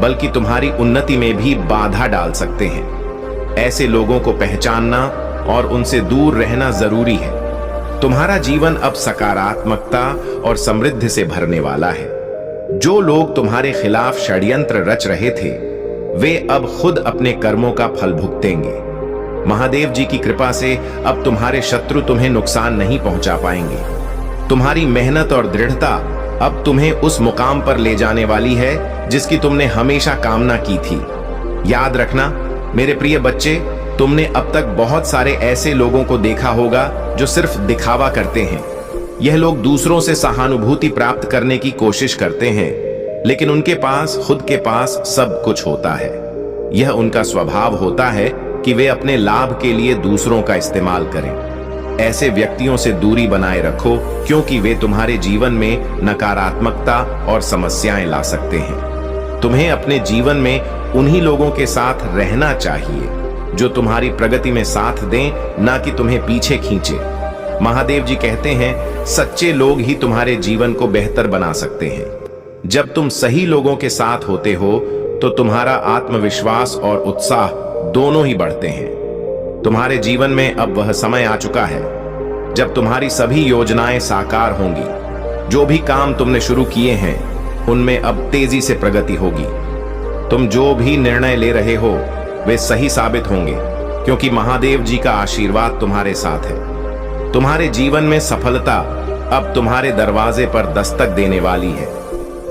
Speaker 1: बल्कि तुम्हारी उन्नति में भी बाधा डाल सकते हैं। ऐसे लोगों को पहचानना और उनसे दूर रहना जरूरी है। तुम्हारा जीवन अब सकारात्मकता और समृद्धि से भरने वाला है। जो लोग तुम्हारे खिलाफ षड्यंत्र रच रहे थे वे अब खुद अपने कर्मों का फल भुगतेंगे। महादेव जी की कृपा से अब तुम्हारे शत्रु तुम्हें नुकसान नहीं पहुंचा पाएंगे। तुम्हारी मेहनत और दृढ़ता अब तुम्हें उस मुकाम पर ले जाने वाली है जिसकी तुमने हमेशा कामना की थी। याद रखना मेरे प्रिय बच्चे, तुमने अब तक बहुत सारे ऐसे लोगों को देखा होगा जो सिर्फ दिखावा करते हैं। यह लोग दूसरों से सहानुभूति प्राप्त करने की कोशिश करते हैं, लेकिन उनके पास खुद के पास सब कुछ होता है। यह उनका स्वभाव होता है कि वे अपने लाभ के लिए दूसरों का इस्तेमाल करें। ऐसे व्यक्तियों से दूरी बनाए रखो, क्योंकि वे तुम्हारे जीवन में नकारात्मकता और समस्याएं ला सकते हैं। तुम्हें अपने जीवन में उन्हीं लोगों के साथ रहना चाहिए जो तुम्हारी प्रगति में साथ दें, ना कि तुम्हें पीछे खींचे। महादेव जी कहते हैं, सच्चे लोग ही तुम्हारे जीवन को बेहतर बना सकते हैं। जब तुम सही लोगों के साथ होते हो तो तुम्हारा आत्मविश्वास और उत्साह दोनों ही बढ़ते हैं। तुम्हारे जीवन में अब वह समय आ चुका है जब तुम्हारी सभी योजनाएं साकार होंगी। जो भी काम तुमने शुरू किए हैं उनमें अब तेजी से प्रगति होगी। तुम जो भी निर्णय ले रहे हो वे सही साबित होंगे, क्योंकि महादेव जी का आशीर्वाद तुम्हारे साथ है। तुम्हारे जीवन में सफलता अब तुम्हारे दरवाजे पर दस्तक देने वाली है।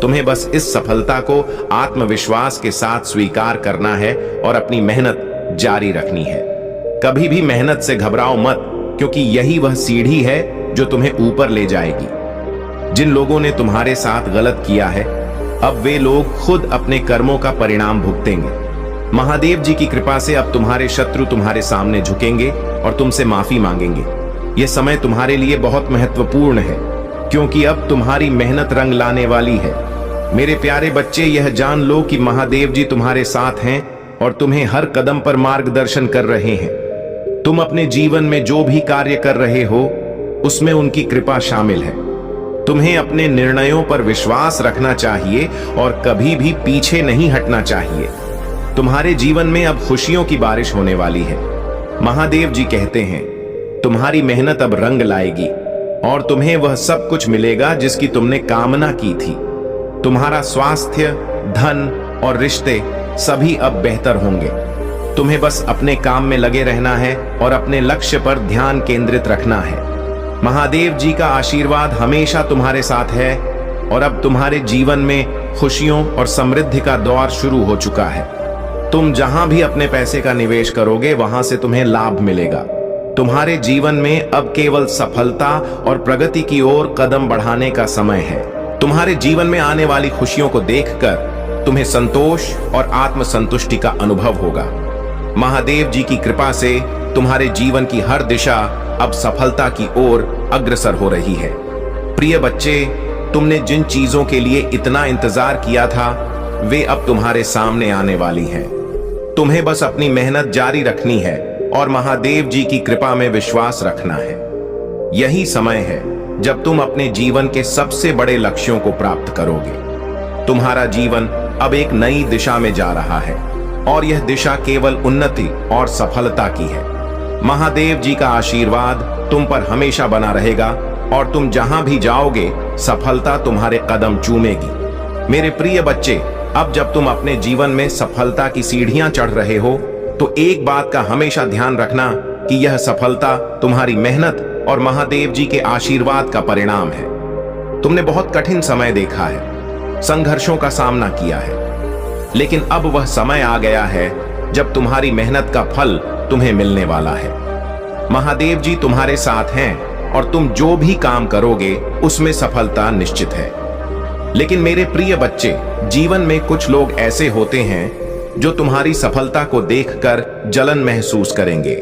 Speaker 1: तुम्हें बस इस सफलता को आत्मविश्वास के साथ स्वीकार करना है और अपनी मेहनत जारी रखनी है। कभी भी मेहनत से घबराओ मत, क्योंकि यही वह सीढ़ी है जो तुम्हें ऊपर ले जाएगी। जिन लोगों ने तुम्हारे साथ गलत किया है, अब वे लोग खुद अपने कर्मों का परिणाम भुगतेंगे। महादेव जी की कृपा से अब तुम्हारे शत्रु तुम्हारे सामने झुकेंगे और तुमसे माफी मांगेंगे। यह समय तुम्हारे लिए बहुत महत्वपूर्ण है, क्योंकि अब तुम्हारी मेहनत रंग लाने वाली है। मेरे प्यारे बच्चे, यह जान लो कि महादेव जी तुम्हारे साथ हैं और तुम्हें हर कदम पर मार्गदर्शन कर रहे हैं। तुम अपने जीवन में जो भी कार्य कर रहे हो उसमें उनकी कृपा शामिल है। तुम्हें अपने निर्णयों पर विश्वास रखना चाहिए और कभी भी पीछे नहीं हटना चाहिए। तुम्हारे जीवन में अब खुशियों की बारिश होने वाली है। महादेव जी कहते हैं, तुम्हारी मेहनत अब रंग लाएगी और तुम्हें वह सब कुछ मिलेगा जिसकी तुमने कामना की थी। तुम्हारा स्वास्थ्य, धन और रिश्ते सभी अब बेहतर होंगे। तुम्हें बस अपने काम में लगे रहना है और अपने लक्ष्य पर ध्यान केंद्रित रखना है। महादेव जी का आशीर्वाद हमेशा तुम्हारे साथ है और अब तुम्हारे जीवन में खुशियों और समृद्धि का दौर शुरू हो चुका है। तुम जहां भी अपने पैसे का निवेश करोगे वहां से तुम्हें लाभ मिलेगा। तुम्हारे जीवन में अब केवल सफलता और प्रगति की ओर कदम बढ़ाने का समय है। तुम्हारे जीवन में आने वाली खुशियों को देखकर तुम्हें संतोष और आत्मसंतुष्टि का अनुभव होगा। महादेव जी की कृपा से तुम्हारे जीवन की हर दिशा अब सफलता की ओर अग्रसर हो रही है। प्रिय बच्चे, तुमने जिन चीजों के लिए इतना इंतजार किया था वे अब तुम्हारे सामने आने वाली हैं। तुम्हें बस अपनी मेहनत जारी रखनी है और महादेव जी की कृपा में विश्वास रखना है। यही समय है जब तुम अपने जीवन के सबसे बड़े लक्ष्यों को प्राप्त करोगे। तुम्हारा जीवन अब एक नई दिशा में जा रहा है और यह दिशा केवल उन्नति और सफलता की है। महादेव जी का आशीर्वाद तुम पर हमेशा बना रहेगा और तुम जहां भी जाओगे सफलता तुम्हारे कदम चूमेगी। मेरे प्रिय बच्चे, अब जब तुम अपने जीवन में सफलता की सीढ़ियां चढ़ रहे हो तो एक बात का हमेशा ध्यान रखना कि यह सफलता तुम्हारी मेहनत और महादेव जी के आशीर्वाद का परिणाम है। तुमने बहुत कठिन समय देखा है, संघर्षों का सामना किया है, लेकिन अब वह समय आ गया है जब तुम्हारी मेहनत का फल तुम्हें मिलने वाला है। महादेव जी तुम्हारे साथ हैं और तुम जो भी काम करोगे उसमें सफलता निश्चित है। लेकिन मेरे प्रिय बच्चे, जीवन में कुछ लोग ऐसे होते हैं जो तुम्हारी सफलता को देखकर जलन महसूस करेंगे।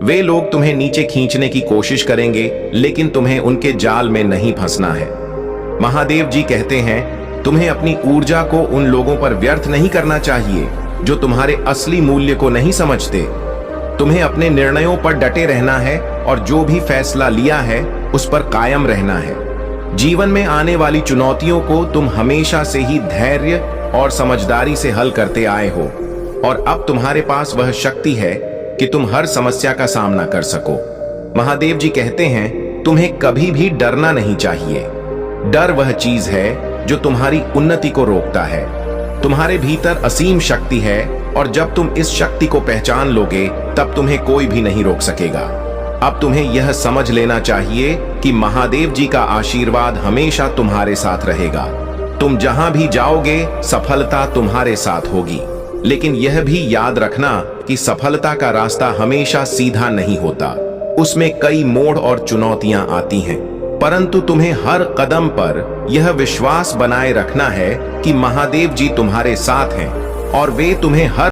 Speaker 1: वे लोग तुम्हें नीचे खींचने की कोशिश करेंगे, लेकिन तुम्हें उनके जाल में नहीं फंसना है। महादेव जी कहते हैं, तुम्हें अपनी ऊर्जा को उन लोगों पर व्यर्थ नहीं करना चाहिए जो तुम्हारे असली मूल्य को नहीं समझते। तुम्हें अपने निर्णयों पर डटे रहना है और जो भी फैसला लिया है उस पर कायम रहना है। जीवन में आने वाली चुनौतियों को तुम हमेशा से ही धैर्य और समझदारी से हल करते आए हो और अब तुम्हारे पास वह शक्ति है कि तुम हर समस्या का सामना कर सको। महादेव जी कहते हैं, तुम्हें कभी भी डरना नहीं चाहिए। डर वह चीज है जो तुम्हारी उन्नति को रोकता है। तुम्हारे भीतर असीम शक्ति है और जब तुम इस शक्ति को पहचान लोगे तब तुम्हें कोई भी नहीं रोक सकेगा। अब तुम्हें यह समझ लेना चाहिए कि महादेव जी का आशीर्वाद हमेशा तुम्हारे साथ रहेगा। तुम जहां भी जाओगे सफलता तुम्हारे साथ होगी। लेकिन यह भी याद रखना कि सफलता का रास्ता हमेशा सीधा नहीं होता, उसमें कई मोड़ और चुनौतियां आती हैं। परंतु तुम्हें हर कदम पर यह विश्वास बनाए रखना है कि महादेव जी तुम्हारे साथ हैं और वे तुम्हें हर